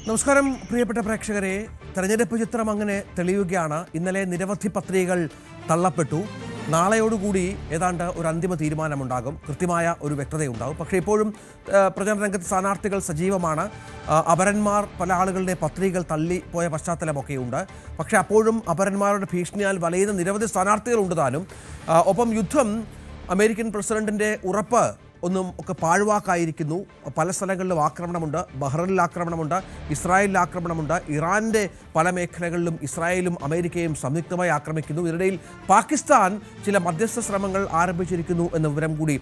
നമസ്കാരം പ്രിയപ്പെട്ട പ്രേക്ഷകരെ. തെരഞ്ഞെടുപ്പ് ചിത്രം അങ്ങനെ തെളിയുകയാണ്. ഇന്നലെ നിരവധി പത്രികകൾ തള്ളപ്പെട്ടു. നാളെയോടുകൂടി ഏതാണ്ട് ഒരു അന്തിമ തീരുമാനമുണ്ടാകും, കൃത്യമായ ഒരു വ്യക്തതയുണ്ടാകും. പക്ഷേ ഇപ്പോഴും പ്രചരണ രംഗത്ത് സ്ഥാനാർത്ഥികൾ സജീവമാണ്. അപരന്മാർ പല ആളുകളുടെ പത്രികകൾ തള്ളിപ്പോയ പശ്ചാത്തലമൊക്കെയുണ്ട്. പക്ഷേ അപ്പോഴും അപരന്മാരുടെ ഭീഷണിയാൽ വലയുന്ന നിരവധി സ്ഥാനാർത്ഥികളുണ്ട് താനും. ഒപ്പം യുദ്ധം, അമേരിക്കൻ പ്രസിഡന്റിൻ്റെ ഉറപ്പ് ഒന്നും ഒക്കെ പാഴ്വാക്കായിരിക്കുന്നു. പല സ്ഥലങ്ങളിലും ആക്രമണമുണ്ട്. ബഹ്റൈനിൽ ആക്രമണമുണ്ട്, ഇസ്രായേലിൽ ആക്രമണമുണ്ട്, ഇറാൻ്റെ പല മേഖലകളിലും ഇസ്രായേലും അമേരിക്കയും സംയുക്തമായി ആക്രമിക്കുന്നു. ഇതിനിടയിൽ പാകിസ്ഥാൻ ചില മധ്യസ്ഥ ശ്രമങ്ങൾ ആരംഭിച്ചിരിക്കുന്നു എന്ന വിവരം കൂടി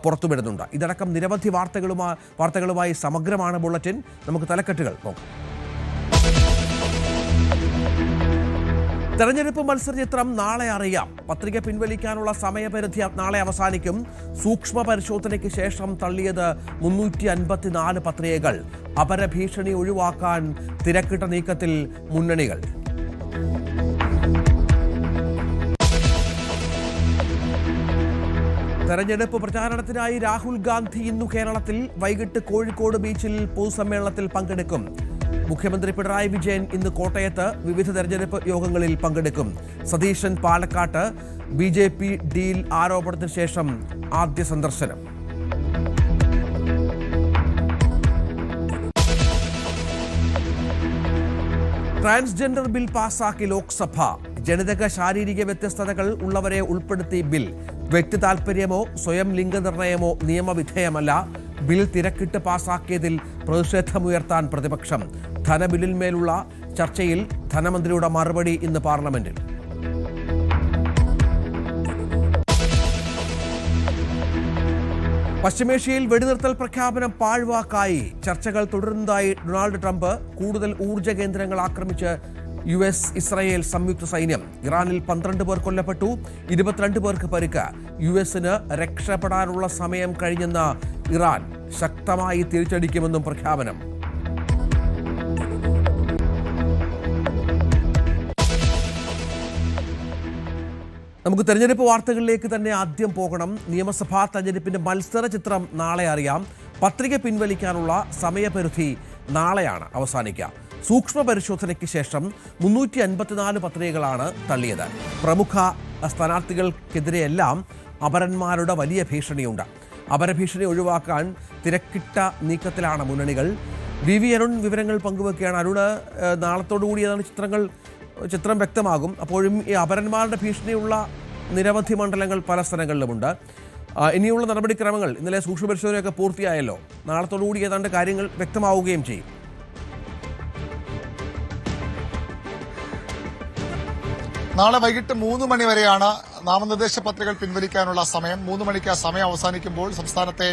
പുറത്തുവിടുന്നുണ്ട്. ഇതടക്കം നിരവധി വാർത്തകളുമായി സമഗ്രമാണ് ബുള്ളറ്റിൻ. നമുക്ക് തലക്കെട്ടുകൾ നോക്കാം. തെരഞ്ഞെടുപ്പ് മത്സരചിത്രം നാളെ അറിയാം. പത്രിക പിൻവലിക്കാനുള്ള സമയപരിധി നാളെ അവസാനിക്കും. സൂക്ഷ്മ പരിശോധനയ്ക്ക് ശേഷം തള്ളിയത് 354 പത്രികകൾ. അപരഭീഷണി ഒഴിവാക്കാൻ തിരക്കിട്ട നീക്കത്തിൽ മുന്നണികൾ. തെരഞ്ഞെടുപ്പ് പ്രചാരണത്തിനായി രാഹുൽ ഗാന്ധി ഇന്നു കേരളത്തിൽ. വൈകിട്ട് കോഴിക്കോട് ബീച്ചിൽ പൊതുസമ്മേളനത്തിൽ പങ്കെടുക്കും. മുഖ്യമന്ത്രി പിണറായി വിജയൻ ഇന്ന് കോട്ടയത്ത് വിവിധ തെരഞ്ഞെടുപ്പ് യോഗങ്ങളിൽ പങ്കെടുക്കും. സതീശൻ പാലക്കാട്ട്. BJP ഡീൽ ആരോപണത്തിന് ശേഷം ആദ്യ സന്ദർശനം. ട്രാൻസ്ജെൻഡർ ബിൽ പാസാക്കി ലോക്സഭ. ജനിതക ശാരീരിക വ്യത്യസ്തതകൾ ഉള്ളവരെ ഉൾപ്പെടുത്തി ബിൽ. വ്യക്തി താൽപര്യമോ സ്വയം ലിംഗനിർണയമോ നിയമവിധേയമല്ല. ബിൽ തിരക്കിട്ട് പാസാക്കിയതിൽ പ്രതിഷേധമുയർത്താൻ പ്രതിപക്ഷം. ധനബില്ലിന്മേലുള്ള ചർച്ചയിൽ ധനമന്ത്രിയുടെ മറുപടി ഇന്ന് പാർലമെന്റിൽ. പശ്ചിമേഷ്യയിൽ വെടിനിർത്തൽ പ്രഖ്യാപനം പാഴ്വാക്കായി. ചർച്ചകൾ തുടരുന്നതായി ഡൊണാൾഡ് ട്രംപ്. കൂടുതൽ ഊർജ്ജ കേന്ദ്രങ്ങൾ ആക്രമിച്ച് US ഇസ്രായേൽ സംയുക്ത സൈന്യം. ഇറാനിൽ 12 പേർ കൊല്ലപ്പെട്ടു, 22 പേർക്ക് പരിക്ക്. US-ന് രക്ഷപ്പെടാനുള്ള സമയം കഴിഞ്ഞെന്ന ഇറാൻ. ശക്തമായി തിരിച്ചടിക്കുമെന്നും പ്രഖ്യാപനം. നമുക്ക് തെരഞ്ഞെടുപ്പ് വാർത്തകളിലേക്ക് തന്നെ ആദ്യം പോകണം. നിയമസഭാ തെരഞ്ഞെടുപ്പിന്റെ മത്സര ചിത്രം നാളെ അറിയാം. പത്രിക പിൻവലിക്കാനുള്ള സമയപരിധി നാളെയാണ് അവസാനിക്കുക. സൂക്ഷ്മ പരിശോധനയ്ക്ക് ശേഷം 354 പത്രികകളാണ് തള്ളിയത്. പ്രമുഖ സ്ഥാനാർത്ഥികൾക്കെതിരെയെല്ലാം അപരന്മാരുടെ വലിയ ഭീഷണിയുണ്ട്. അപരഭീഷണി ഒഴിവാക്കാൻ തിരക്കിട്ട നീക്കത്തിലാണ് മുന്നണികൾ. VV അരുൺ വിവരങ്ങൾ പങ്കുവെക്കുകയാണ്. അരുണ്, നാളത്തോടുകൂടി ഏതാണ് ചിത്രം വ്യക്തമാകും. അപ്പോഴും ഈ അപരന്മാരുടെ ഭീഷണിയുള്ള നിരവധി മണ്ഡലങ്ങൾ പല സ്ഥലങ്ങളിലുമുണ്ട്. ഇനിയുള്ള നടപടിക്രമങ്ങൾ, ഇന്നലെ സൂക്ഷ്മ പരിശോധനയൊക്കെ പൂർത്തിയായല്ലോ. നാളത്തോടുകൂടി ഏതാണ്ട് കാര്യങ്ങൾ വ്യക്തമാവുകയും ചെയ്യും. നാളെ വൈകിട്ട് 3 മണി വരെയാണ് നാമനിർദ്ദേശ പത്രികകൾ പിൻവലിക്കാനുള്ള സമയം. 3 മണിക്ക് ആ സമയം അവസാനിക്കുമ്പോൾ സംസ്ഥാനത്തെ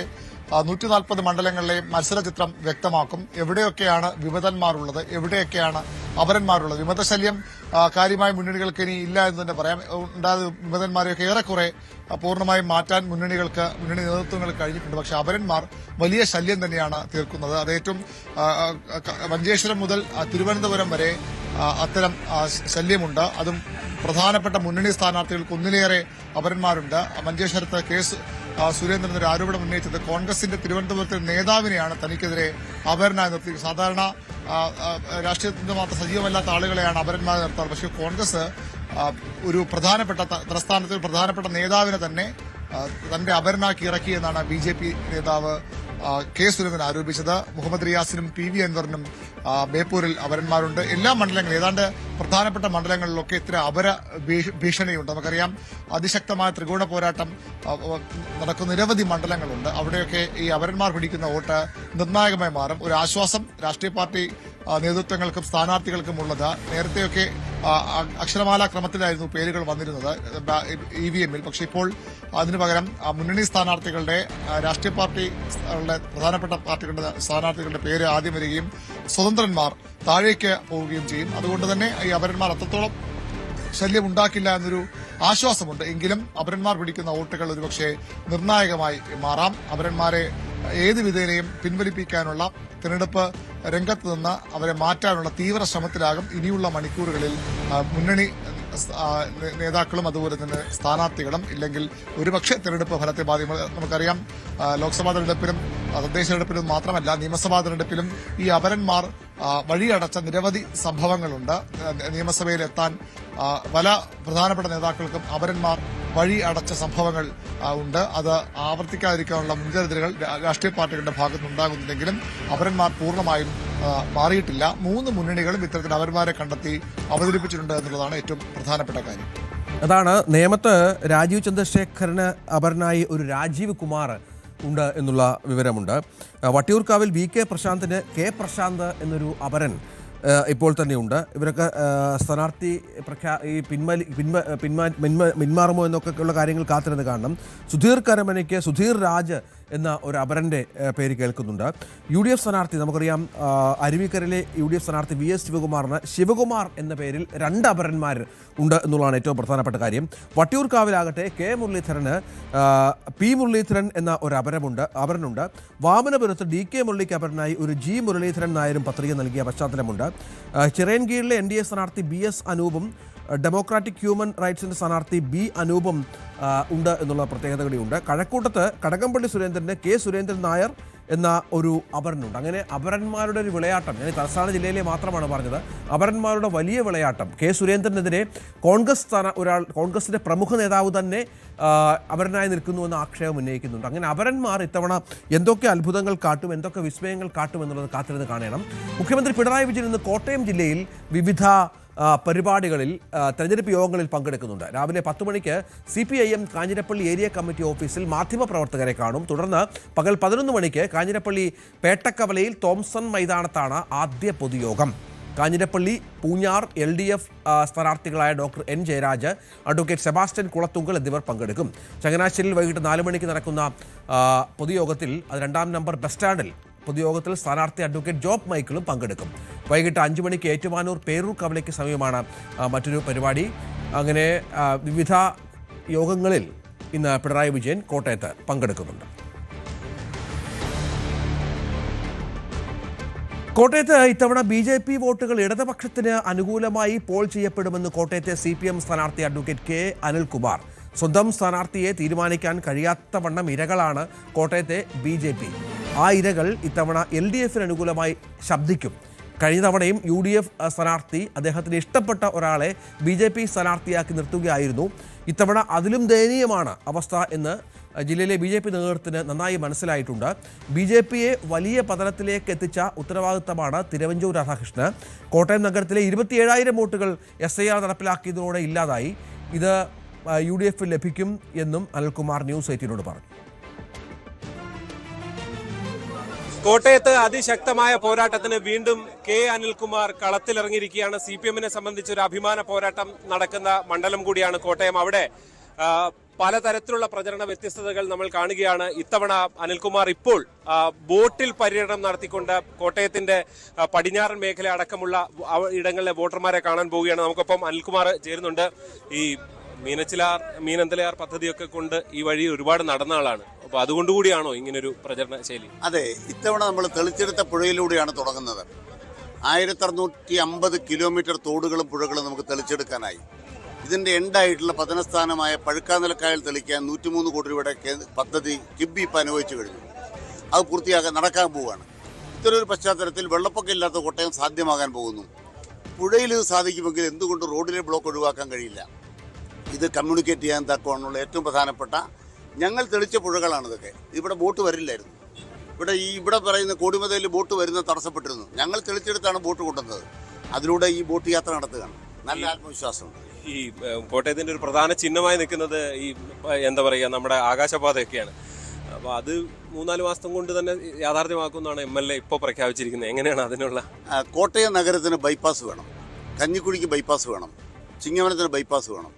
140 മണ്ഡലങ്ങളിലെ മത്സര ചിത്രം വ്യക്തമാക്കും. എവിടെയൊക്കെയാണ് വിമതന്മാരുള്ളത്, എവിടെയൊക്കെയാണ് അപരന്മാരുള്ളത്. വിമതശല്യം കാര്യമായ മുന്നണികൾക്ക് ഇനി ഇല്ല എന്ന് തന്നെ പറയാം. ഉണ്ടായത് വിമതന്മാരെയൊക്കെ ഏറെക്കുറെ പൂർണ്ണമായും മാറ്റാൻ മുന്നണി നേതൃത്വങ്ങൾ കഴിഞ്ഞിട്ടുണ്ട്. പക്ഷേ അപരന്മാർ വലിയ ശല്യം തന്നെയാണ് തീർക്കുന്നത്. അത് ഏറ്റവും മഞ്ചേശ്വരം മുതൽ തിരുവനന്തപുരം വരെ അത്തരം ശല്യമുണ്ട്. അതും പ്രധാനപ്പെട്ട മുന്നണി സ്ഥാനാർത്ഥികൾക്ക് ഒന്നിലേറെ അപരന്മാരുണ്ട്. മഞ്ചേശ്വരത്ത് സുരേന്ദ്രൻ ഒരു ആരോപണം ഉന്നയിച്ചത് കോൺഗ്രസിന്റെ തിരുവനന്തപുരത്തെ നേതാവിനെയാണ് തനിക്കെതിരെ അപരനായി നിർത്തി. സാധാരണ രാഷ്ട്രീയത്തിന്റെ മാത്രം സജീവമല്ലാത്ത ആളുകളെയാണ് അപരന്മാരെ നിർത്താറ്. പക്ഷേ കോൺഗ്രസ് ഒരു പ്രധാനപ്പെട്ട പ്രധാനപ്പെട്ട നേതാവിനെ തന്നെ തന്റെ അപരനാക്കി ഇറക്കിയെന്നാണ് BJP നേതാവ് K. സുരേന്ദ്രൻ ആരോപിച്ചത്. മുഹമ്മദ് റിയാസിനും PV അൻവറിനും ബേപ്പൂരിൽ അപരന്മാരുണ്ട്. എല്ലാ മണ്ഡലങ്ങളും, ഏതാണ്ട് പ്രധാനപ്പെട്ട മണ്ഡലങ്ങളിലൊക്കെ ഇത്ര അപര ഭീഷണിയുണ്ട്. നമുക്കറിയാം, അതിശക്തമായ ത്രികോണ പോരാട്ടം നടക്കുന്ന നിരവധി മണ്ഡലങ്ങളുണ്ട്. അവിടെയൊക്കെ ഈ അപരന്മാർ പിടിക്കുന്ന വോട്ട് നിർണായകമായി മാറും. ഒരു ആശ്വാസം രാഷ്ട്രീയ പാർട്ടി നേതൃത്വങ്ങൾക്കും സ്ഥാനാർത്ഥികൾക്കും ഉള്ളത്. നേരത്തെയൊക്കെ അക്ഷരമാലാ ക്രമത്തിലായിരുന്നു പേരുകൾ വന്നിരുന്നത് EVM-ൽ. പക്ഷേ ഇപ്പോൾ അതിനു പകരം മുന്നണി സ്ഥാനാർത്ഥികളുടെ, രാഷ്ട്രീയ പാർട്ടികളുടെ, പ്രധാനപ്പെട്ട പാർട്ടികളുടെ സ്ഥാനാർത്ഥികളുടെ പേര് ആദ്യം വരികയും സ്വതന്ത്രന്മാർ താഴേക്ക് പോവുകയും ചെയ്യും. അതുകൊണ്ട് തന്നെ ഈ അപരന്മാർ അത്രത്തോളം ശല്യം ഉണ്ടാക്കില്ല എന്നൊരു ആശ്വാസമുണ്ട്. എങ്കിലും അപരന്മാർ പിടിക്കുന്ന വോട്ടുകൾ ഒരുപക്ഷെ നിർണായകമായി മാറാം. അപരന്മാരെ ഏത് വിധേനയും പിൻവലിപ്പിക്കാനുള്ള തെരഞ്ഞെടുപ്പ് രംഗത്ത് നിന്ന് അവരെ മാറ്റാനുള്ള തീവ്ര ശ്രമത്തിലാകും ഇനിയുള്ള മണിക്കൂറുകളിൽ മുന്നണി നേതാക്കളും അതുപോലെ തന്നെ സ്ഥാനാർത്ഥികളും. ഇല്ലെങ്കിൽ ഒരുപക്ഷെ തെരഞ്ഞെടുപ്പ് ഫലത്തെ ബാധിക്കും. നമുക്കറിയാം, ലോക്സഭാ തെരഞ്ഞെടുപ്പിനും തദ്ദേശ തെരഞ്ഞെടുപ്പിലും മാത്രമല്ല നിയമസഭാ തെരഞ്ഞെടുപ്പിലും ഈ അപരന്മാർ വഴിയടച്ച നിരവധി സംഭവങ്ങളുണ്ട്. നിയമസഭയിൽ എത്താൻ പല പ്രധാനപ്പെട്ട നേതാക്കൾക്കും അപരന്മാർ വഴി അടച്ച സംഭവങ്ങൾ ഉണ്ട്. അത് ആവർത്തിക്കാതിരിക്കാനുള്ള മുൻകരുതലുകൾ രാഷ്ട്രീയ പാർട്ടികളുടെ ഭാഗത്തുനിന്നുണ്ടാകുന്നുണ്ടെങ്കിലും അപരന്മാർ പൂർണ്ണമായും മാറിയിട്ടില്ല. 3 മുന്നണികളും ഇത്തരത്തിൽ അപരന്മാരെ കണ്ടെത്തി അവതരിപ്പിച്ചിട്ടുണ്ട് എന്നുള്ളതാണ് ഏറ്റവും പ്രധാനപ്പെട്ട കാര്യം. അതാണ് നേമത്ത് രാജീവ് ചന്ദ്രശേഖരന് അപരനായി ഒരു രാജീവ് കുമാർ ഉണ്ട് എന്നുള്ള വിവരമുണ്ട്. വട്ടിയൂർക്കാവിൽ VK പ്രശാന്തിന് K പ്രശാന്ത് എന്നൊരു അപരൻ ഇപ്പോൾ തന്നെയുണ്ട്. ഇവരൊക്കെ സ്ഥാനാർത്ഥി പിന്മാറുമോ എന്നൊക്കെയുള്ള കാര്യങ്ങൾ കാത്തിരുന്ന് കാണണം. സുധീർ കരമനയ്ക്ക് സുധീർ രാജ് എന്ന ഒരു അപരൻ്റെ പേര് കേൾക്കുന്നുണ്ട്. UDF സ്ഥാനാർത്ഥി നമുക്കറിയാം, അരുവിക്കരയിലെ UDF സ്ഥാനാർത്ഥി VS ശിവകുമാറിന് ശിവകുമാർ എന്ന പേരിൽ 2 അപരന്മാർ ഉണ്ട് എന്നുള്ളതാണ് ഏറ്റവും പ്രധാനപ്പെട്ട കാര്യം. വട്ടിയൂർക്കാവിലാകട്ടെ K മുരളീധരന് P മുരളീധരൻ എന്ന ഒരു അപരനുണ്ട്. വാമനപുരത്ത് DK മുരളിക്ക് അപരനായി ഒരു G മുരളീധരൻ നായരും പത്രിക നൽകിയ പശ്ചാത്തലമുണ്ട്. ചിറയൻകീഴിലെ NDA സ്ഥാനാർത്ഥി BS അനൂപും ഡെമോക്രാറ്റിക് ഹ്യൂമൻ റൈറ്റ്സിൻ്റെ സ്ഥാനാർത്ഥി B അനൂപും ഉണ്ട് എന്നുള്ള പ്രത്യേകത കൂടിയുണ്ട്. കഴക്കൂട്ടത്ത് കടകംപള്ളി സുരേന്ദ്രന് K സുരേന്ദ്രൻ നായർ എന്ന ഒരു അപരനുണ്ട്. അങ്ങനെ അപരന്മാരുടെ ഒരു വിളയാട്ടം, ഞാൻ തലസ്ഥാന ജില്ലയിലെ മാത്രമാണ് പറഞ്ഞത്, അപരന്മാരുടെ വലിയ വിളയാട്ടം. K സുരേന്ദ്രനെതിരെ കോൺഗ്രസിന്റെ പ്രമുഖ നേതാവ് തന്നെ അപരനായി നിൽക്കുന്നുവെന്ന് ആക്ഷേപം ഉന്നയിക്കുന്നുണ്ട്. അങ്ങനെ അപരന്മാർ ഇത്തവണ എന്തൊക്കെ അത്ഭുതങ്ങൾ കാട്ടും, എന്തൊക്കെ വിസ്മയങ്ങൾ കാട്ടും എന്നുള്ളത് കാത്തിരുന്ന് കാണണം. മുഖ്യമന്ത്രി പിണറായി വിജയൻ ഇന്ന് കോട്ടയം ജില്ലയിൽ വിവിധ പരിപാടികളിൽ തെരഞ്ഞെടുപ്പ് യോഗങ്ങളിൽ പങ്കെടുക്കുന്നുണ്ട്. രാവിലെ 10 മണിക്ക് CPIM കാഞ്ഞിരപ്പള്ളി ഏരിയ കമ്മിറ്റി ഓഫീസിൽ മാധ്യമപ്രവർത്തകരെ കാണും. തുടർന്ന് പകൽ 11 മണിക്ക് കാഞ്ഞിരപ്പള്ളി പേട്ടക്കവലയിൽ തോംസൺ മൈതാനത്താണ് ആദ്യ പൊതുയോഗം. കാഞ്ഞിരപ്പള്ളി പൂഞ്ഞാർ LDF സ്ഥാനാർത്ഥികളായ doctor N Jayaraj, advocate Sebastian Kulathunkal എന്നിവർ പങ്കെടുക്കും. ചങ്ങനാശ്ശേരിയിൽ വൈകിട്ട് 4 മണിക്ക് നടക്കുന്ന പൊതുയോഗത്തിൽ, അത് 2-ാം നമ്പർ ബസ് സ്റ്റാൻഡിൽ പൊതുയോഗത്തിൽ സ്ഥാനാർത്ഥി അഡ്വക്കേറ്റ് ജോബ് മൈക്കിളും പങ്കെടുക്കും. വൈകിട്ട് 5 മണിക്ക് ഏറ്റുമാനൂർ പേരൂർ കവലയ്ക്ക് സമീപമാണ് മറ്റൊരു പരിപാടി. അങ്ങനെ വിവിധ യോഗങ്ങളിൽ ഇന്ന് പിണറായി വിജയൻ കോട്ടയത്ത് പങ്കെടുക്കുന്നുണ്ട്. കോട്ടയത്ത് ഇത്തവണ BJP വോട്ടുകൾ ഇടതുപക്ഷത്തിന് അനുകൂലമായി പോൾ ചെയ്യപ്പെടുമെന്ന് കോട്ടയത്തെ CPM സ്ഥാനാർത്ഥി അഡ്വക്കേറ്റ് K അനിൽകുമാർ. സ്വന്തം സ്ഥാനാർത്ഥിയെ തീരുമാനിക്കാൻ കഴിയാത്തവണ്ണം ഇരകളാണ് കോട്ടയത്തെ BJP. ആ ഇരകൾ ഇത്തവണ LDFന് അനുകൂലമായി ശബ്ദിക്കും. കഴിഞ്ഞ തവണയും UDF സ്ഥാനാർത്ഥി അദ്ദേഹത്തിന് ഇഷ്ടപ്പെട്ട ഒരാളെ BJP സ്ഥാനാർത്ഥിയാക്കി നിർത്തുകയായിരുന്നു. ഇത്തവണ അതിലും ദയനീയമാണ് അവസ്ഥ എന്ന് ജില്ലയിലെ BJP നേതൃത്വത്തിന് നന്നായി മനസ്സിലായിട്ടുണ്ട്. BJPയെ വലിയ പതനത്തിലേക്ക് എത്തിച്ച ഉത്തരവാദിത്തമാണ് തിരുവഞ്ചൂർ രാധാകൃഷ്ണന്. കോട്ടയം നഗരത്തിലെ 27,000 വോട്ടുകൾ SIR നടപ്പിലാക്കിയതോടെ ഇല്ലാതായി. ഇത് UDF ലഭിക്കും എന്നും അനിൽകുമാർ ന്യൂസ് 18നോട് പറഞ്ഞു. കോട്ടയത്ത് അതിശക്തമായ പോരാട്ടത്തിന് വീണ്ടും K അനിൽകുമാർ കളത്തിലിറങ്ങിയിരിക്കുകയാണ്. CPMനെ സംബന്ധിച്ച് ഒരു അഭിമാന പോരാട്ടം നടക്കുന്ന മണ്ഡലം കൂടിയാണ് കോട്ടയം. അവിടെ പലതരത്തിലുള്ള പ്രചരണ വ്യത്യസ്തതകൾ നമ്മൾ കാണുകയാണ്. ഇത്തവണ അനിൽകുമാർ ഇപ്പോൾ ബോട്ടിൽ പര്യടനം നടത്തിക്കൊണ്ട് കോട്ടയത്തിന്റെ പടിഞ്ഞാറൻ മേഖല അടക്കമുള്ള ഇടങ്ങളിലെ വോട്ടർമാരെ കാണാൻ പോവുകയാണ്. നമുക്കൊപ്പം അനിൽകുമാർ ചേരുന്നുണ്ട്. ഈ മീനന്തലയാർ പദ്ധതിയൊക്കെ കൊണ്ട് ഈ വഴി ഒരുപാട് നടന്ന ആളാണ്. അപ്പൊ അതുകൊണ്ടുകൂടിയാണോ ഇങ്ങനൊരു പ്രചരണ ശൈലി? അതെ, ഇത്തവണ നമ്മൾ തെളിച്ചെടുത്ത പുഴയിലൂടെയാണ് തുടങ്ങുന്നത്. 1650 കിലോമീറ്റർ തോടുകളും പുഴകളും നമുക്ക് തെളിച്ചെടുക്കാനായി. ഇതിന്റെ എൻഡായിട്ടുള്ള പതനസ്ഥാനമായ പഴുക്കാനിലക്കായൽ തെളിക്കാൻ 103 കോടി രൂപയുടെ പദ്ധതി കിബി ഇപ്പം അനുവദിച്ചു കഴിഞ്ഞു. അത് പൂർത്തിയാക്കാൻ നടക്കാൻ പോവുകയാണ്. ഇത്തരൊരു പശ്ചാത്തലത്തിൽ വെള്ളപ്പൊക്കമില്ലാത്ത കോട്ടയം സാധ്യമാകാൻ പോകുന്നു. പുഴയിൽ ഇത് സാധിക്കുമെങ്കിൽ എന്തുകൊണ്ട് റോഡിലെ ബ്ലോക്ക് ഒഴിവാക്കാൻ കഴിയില്ല? ഇത് കമ്മ്യൂണിക്കേറ്റ് ചെയ്യാൻ തക്കവണ്ണമുള്ള ഏറ്റവും പ്രധാനപ്പെട്ട ഞങ്ങൾ തെളിച്ച പുഴകളാണ് ഇതൊക്കെ. ഇവിടെ ബോട്ട് വരില്ലായിരുന്നു. ഇവിടെ പറയുന്ന കോടിമതയിൽ ബോട്ട് വരുന്നത് തടസ്സപ്പെട്ടിരുന്നു. ഞങ്ങൾ തെളിച്ചെടുത്താണ് ബോട്ട് കൊണ്ടുവന്നത്. അതിലൂടെ ഈ ബോട്ട് യാത്ര നടത്തുകയാണ്. നല്ല ആത്മവിശ്വാസമുണ്ട്. ഈ കോട്ടയത്തിന്റെ ഒരു പ്രധാന ചിഹ്നമായി നിൽക്കുന്നത് ഈ എന്താ പറയുക, നമ്മുടെ ആകാശപാതയൊക്കെയാണ്. അപ്പൊ അത് 3-4 മാസം കൊണ്ട് തന്നെ യാഥാർത്ഥ്യമാക്കുമെന്നാണ് MLA ഇപ്പോൾ പ്രഖ്യാപിച്ചിരിക്കുന്നത്. എങ്ങനെയാണ് അതിനുള്ള? കോട്ടയം നഗരത്തിന് ബൈപ്പാസ് വേണം, കഞ്ഞിക്കുഴിക്ക് ബൈപ്പാസ് വേണം, ചിങ്ങവനത്തിന് ബൈപ്പാസ് വേണം.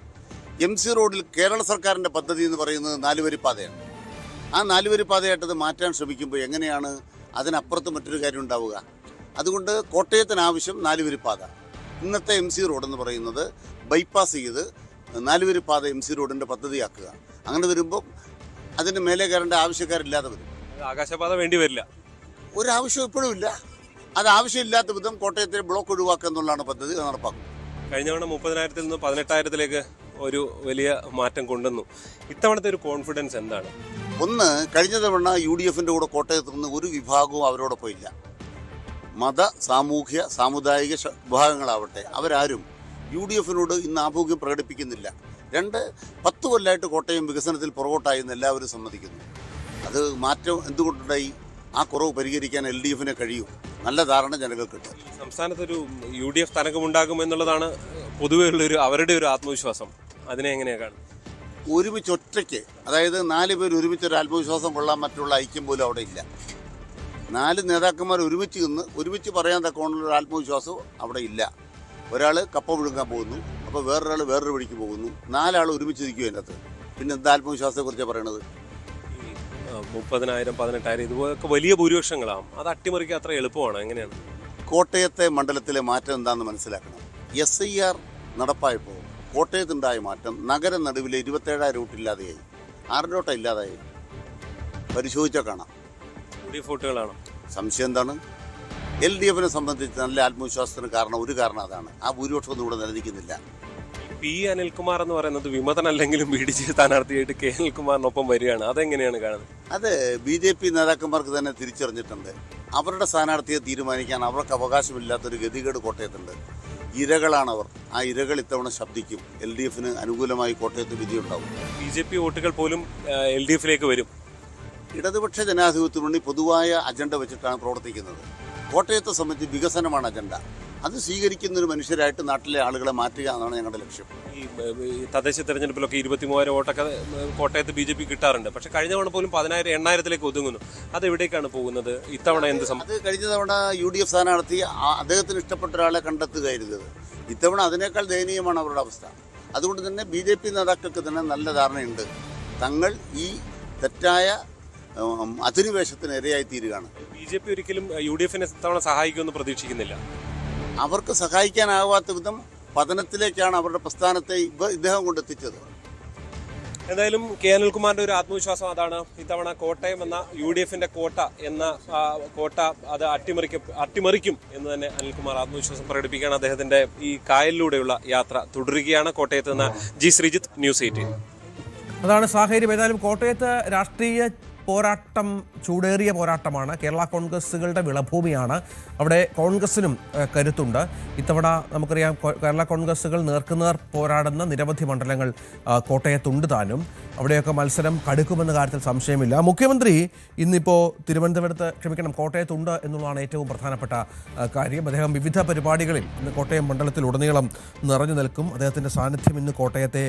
MC റോഡിൽ കേരള സർക്കാരിൻ്റെ പദ്ധതി എന്ന് പറയുന്നത് 4 വരിപ്പാതയാണ്. ആ 4 വരിപ്പാതയായിട്ടത് മാറ്റാൻ ശ്രമിക്കുമ്പോൾ എങ്ങനെയാണ് അതിനപ്പുറത്ത് മറ്റൊരു കാര്യം ഉണ്ടാവുക? അതുകൊണ്ട് കോട്ടയത്തിനാവശ്യം 4 വരിപ്പാത. ഇന്നത്തെ MC റോഡ് എന്ന് പറയുന്നത് ബൈപ്പാസ് ചെയ്ത് 4 വരിപ്പാത MC റോഡിൻ്റെ പദ്ധതിയാക്കുക. അങ്ങനെ വരുമ്പോൾ അതിന് മേലെ കയറേണ്ട ആവശ്യക്കാരില്ലാതെ വരും. ആകാശപാത വേണ്ടി വരില്ല. ഒരാവശ്യം ഇപ്പോഴും ഇല്ല. അത് ആവശ്യമില്ലാത്ത വിധം കോട്ടയത്തെ ബ്ലോക്ക് ഒഴിവാക്കുക എന്നുള്ളതാണ് പദ്ധതി. അത് നടപ്പാക്കും. കഴിഞ്ഞ തവണ 30,000-ൽ നിന്ന് 18,000-ലേക്ക് ഒരു വലിയ മാറ്റം കൊണ്ടുവന്നു. ഇത്തവണത്തെ ഒരു കോൺഫിഡൻസ് എന്താണ്? ഒന്ന്, കഴിഞ്ഞ തവണ UDF-ന്റെ കൂടെ കോട്ടയത്ത് നിന്ന് ഒരു വിഭാഗവും അവരോടൊപ്പം ഇല്ല. മത, സാമൂഹ്യ, സാമുദായിക വിഭാഗങ്ങളാവട്ടെ, അവരാരും UDF-നോട് ഇന്ന് ആഭിമുഖ്യം പ്രകടിപ്പിക്കുന്നില്ല. 10 കൊല്ലമായിട്ട് കോട്ടയം വികസനത്തിൽ പുറകോട്ടായി എന്ന് എല്ലാവരും സമ്മതിക്കുന്നു. അത് മാറ്റം എന്തുകൊണ്ടുണ്ടായി? ആ കുറവ് പരിഹരിക്കാൻ LDF-ന് കഴിയും. നല്ല ധാരണ ജനങ്ങൾക്കുണ്ട്. സംസ്ഥാനത്തൊരു UDF തരംഗമുണ്ടാകും എന്നുള്ളതാണ് പൊതുവെ ഉള്ളൊരു അവരുടെ ഒരു ആത്മവിശ്വാസം. അതിനെ എങ്ങനെയാണ് കാണുന്നത്? ഒരുമിച്ച് ഒറ്റയ്ക്ക്, അതായത് 4 പേർ ഒരുമിച്ച് ഒരു ആത്മവിശ്വാസം കൊള്ളാൻ മറ്റുള്ള ഐക്യം പോലും അവിടെ ഇല്ല. 4 നേതാക്കന്മാർ ഒരുമിച്ച് നിന്ന് ഒരുമിച്ച് പറയാൻ തക്കമുള്ള ഒരു ആത്മവിശ്വാസവും അവിടെ ഇല്ല. ഒരാൾ കപ്പ വിഴുങ്ങാൻ പോകുന്നു, അപ്പോൾ വേറൊരാൾ വേറൊരു വഴിക്ക് പോകുന്നു. 4 ആൾ ഒരുമിച്ച് നിൽക്കും അതിനകത്ത്. പിന്നെ എന്താ ആത്മവിശ്വാസത്തെക്കുറിച്ചാണ് പറയണത്? 30,000, 18,000 ഇതുപോലൊക്കെ വലിയ ഭൂരിപക്ഷങ്ങളാണ്. അത് അട്ടിമറിക്കാൻ അത്ര എളുപ്പമാണ്. എങ്ങനെയാണ്? കോട്ടയത്തെ മണ്ഡലത്തിലെ മാറ്റം എന്താണെന്ന് മനസ്സിലാക്കണം. SIR നടപ്പായപ്പോൾ കോട്ടയത്തുണ്ടായ മാറ്റം നഗര നടുവിലെ 27 റൂട്ടില്ലാതെയായി. 6 റൂട്ട ഇല്ലാതായി. പരിശോധിച്ചാൽ കാണാം. UDF വോട്ടുകളാണ്. സംശയം എന്താണ്? LDF-നെ സംബന്ധിച്ച് നല്ല ആത്മവിശ്വാസത്തിന് ഒരു കാരണം അതാണ്. ആ ഭൂരിപക്ഷമൊന്നും ഇവിടെ നിലനിൽക്കുന്നില്ല. P. അനിൽകുമാർ എന്ന് പറയുന്നത് വിമതനല്ലെങ്കിലും BDJ സ്ഥാനാർത്ഥിയായിട്ട് K. അനിൽകുമാറിനൊപ്പം വരികയാണ്. അതെങ്ങനെയാണ് കാണുന്നത്? അത് BJP നേതാക്കന്മാർക്ക് തന്നെ തിരിച്ചറിഞ്ഞിട്ടുണ്ട്. അവരുടെ സ്ഥാനാർത്ഥിയെ തീരുമാനിക്കാൻ അവർക്ക് അവകാശമില്ലാത്തൊരു ഗതികേട് കോട്ടയത്തുണ്ട്. ഇരകളാണവർ. ആ ഇരകൾ ഇത്തവണ ശബ്ദിക്കും. LDF-ന് അനുകൂലമായി കോട്ടയത്ത് വിധിയുണ്ടാവും. BJP വോട്ടുകൾ പോലും LDF-ലേക്ക് വരും. ഇടതുപക്ഷ ജനാധിപത്യ മുന്നണി പൊതുവായ അജണ്ട വെച്ചിട്ടാണ് പ്രവർത്തിക്കുന്നത്. കോട്ടയത്തെ സംബന്ധിച്ച് വികസനമാണ് അജണ്ട. അത് സ്വീകരിക്കുന്ന ഒരു മനുഷ്യരായിട്ട് നാട്ടിലെ ആളുകളെ മാറ്റുക എന്നാണ് ഞങ്ങളുടെ ലക്ഷ്യം. ഈ തദ്ദേശ തെരഞ്ഞെടുപ്പിലൊക്കെ 23,000 വോട്ടൊക്കെ കോട്ടയത്ത് BJP കിട്ടാറുണ്ട്. പക്ഷെ കഴിഞ്ഞ തവണ പോലും 10,000, 8,000-ലേക്ക് ഒതുങ്ങുന്നു. അതെവിടേക്കാണ് പോകുന്നത്? ഇത്തവണ എന്ത് അത് കഴിഞ്ഞ തവണ UDF സ്ഥാനാർത്ഥി അദ്ദേഹത്തിന് ഇഷ്ടപ്പെട്ട ഒരാളെ കണ്ടെത്തുകയായിരുന്നത്. ഇത്തവണ അതിനേക്കാൾ ദയനീയമാണ് അവരുടെ അവസ്ഥ. അതുകൊണ്ട് തന്നെ BJP നേതാക്കൾക്ക് തന്നെ നല്ല ധാരണയുണ്ട്. തങ്ങൾ ഈ തെറ്റായ അധിനിവേശത്തിന് ഇരയായി തീരുകയാണ്. BJP ഒരിക്കലും UDF-നെ ഇത്തവണ സഹായിക്കുമെന്ന് പ്രതീക്ഷിക്കുന്നില്ല. അവർക്ക് സഹായിക്കാനാവാത്ത വിധം പതനത്തിലേക്കാണ് അവരുടെ പ്രസ്ഥാനത്തെ ഇദ്ദേഹം കൊണ്ടെത്തിച്ചത്. എന്തായാലും K. അനിൽകുമാറിന്റെ ഒരു ആത്മവിശ്വാസം അതാണ്. ഇത്തവണ കോട്ടയം എന്ന UDF-ന്റെ കോട്ട എന്ന കോട്ട അത് അട്ടിമറിക്കും എന്ന് തന്നെ അനിൽകുമാർ ആത്മവിശ്വാസം പ്രകടിപ്പിക്കുകയാണ്. അദ്ദേഹത്തിന്റെ ഈ കായലിലൂടെയുള്ള യാത്ര തുടരുകയാണ്. കോട്ടയത്ത് നിന്ന് G. ശ്രീജിത്ത്, News 18. അതാണ് സാഹചര്യം. ഏതായാലും കോട്ടയത്ത് രാഷ്ട്രീയ പോരാട്ടം ചൂടേറിയ പോരാട്ടമാണ്. കേരള കോൺഗ്രസുകളുടെ വിളഭൂമിയാണ്. അവിടെ കോൺഗ്രസിനും കരുത്തുണ്ട്. ഇത്തവണ നമുക്കറിയാം കേരള കോൺഗ്രസുകൾ നേർക്കുനേർ പോരാടുന്ന നിരവധി മണ്ഡലങ്ങൾ കോട്ടയത്തുണ്ട് താനും. അവിടെയൊക്കെ മത്സരം കടുക്കുമെന്ന കാര്യത്തിൽ സംശയമില്ല. മുഖ്യമന്ത്രി ഇന്നിപ്പോൾ കോട്ടയത്തുണ്ട് എന്നുള്ളതാണ് ഏറ്റവും പ്രധാനപ്പെട്ട കാര്യം. അദ്ദേഹം വിവിധ പരിപാടികളിൽ ഇന്ന് കോട്ടയം മണ്ഡലത്തിലുടനീളം നിറഞ്ഞു നിൽക്കും. അദ്ദേഹത്തിൻ്റെ സാന്നിധ്യം ഇന്ന് കോട്ടയത്തെ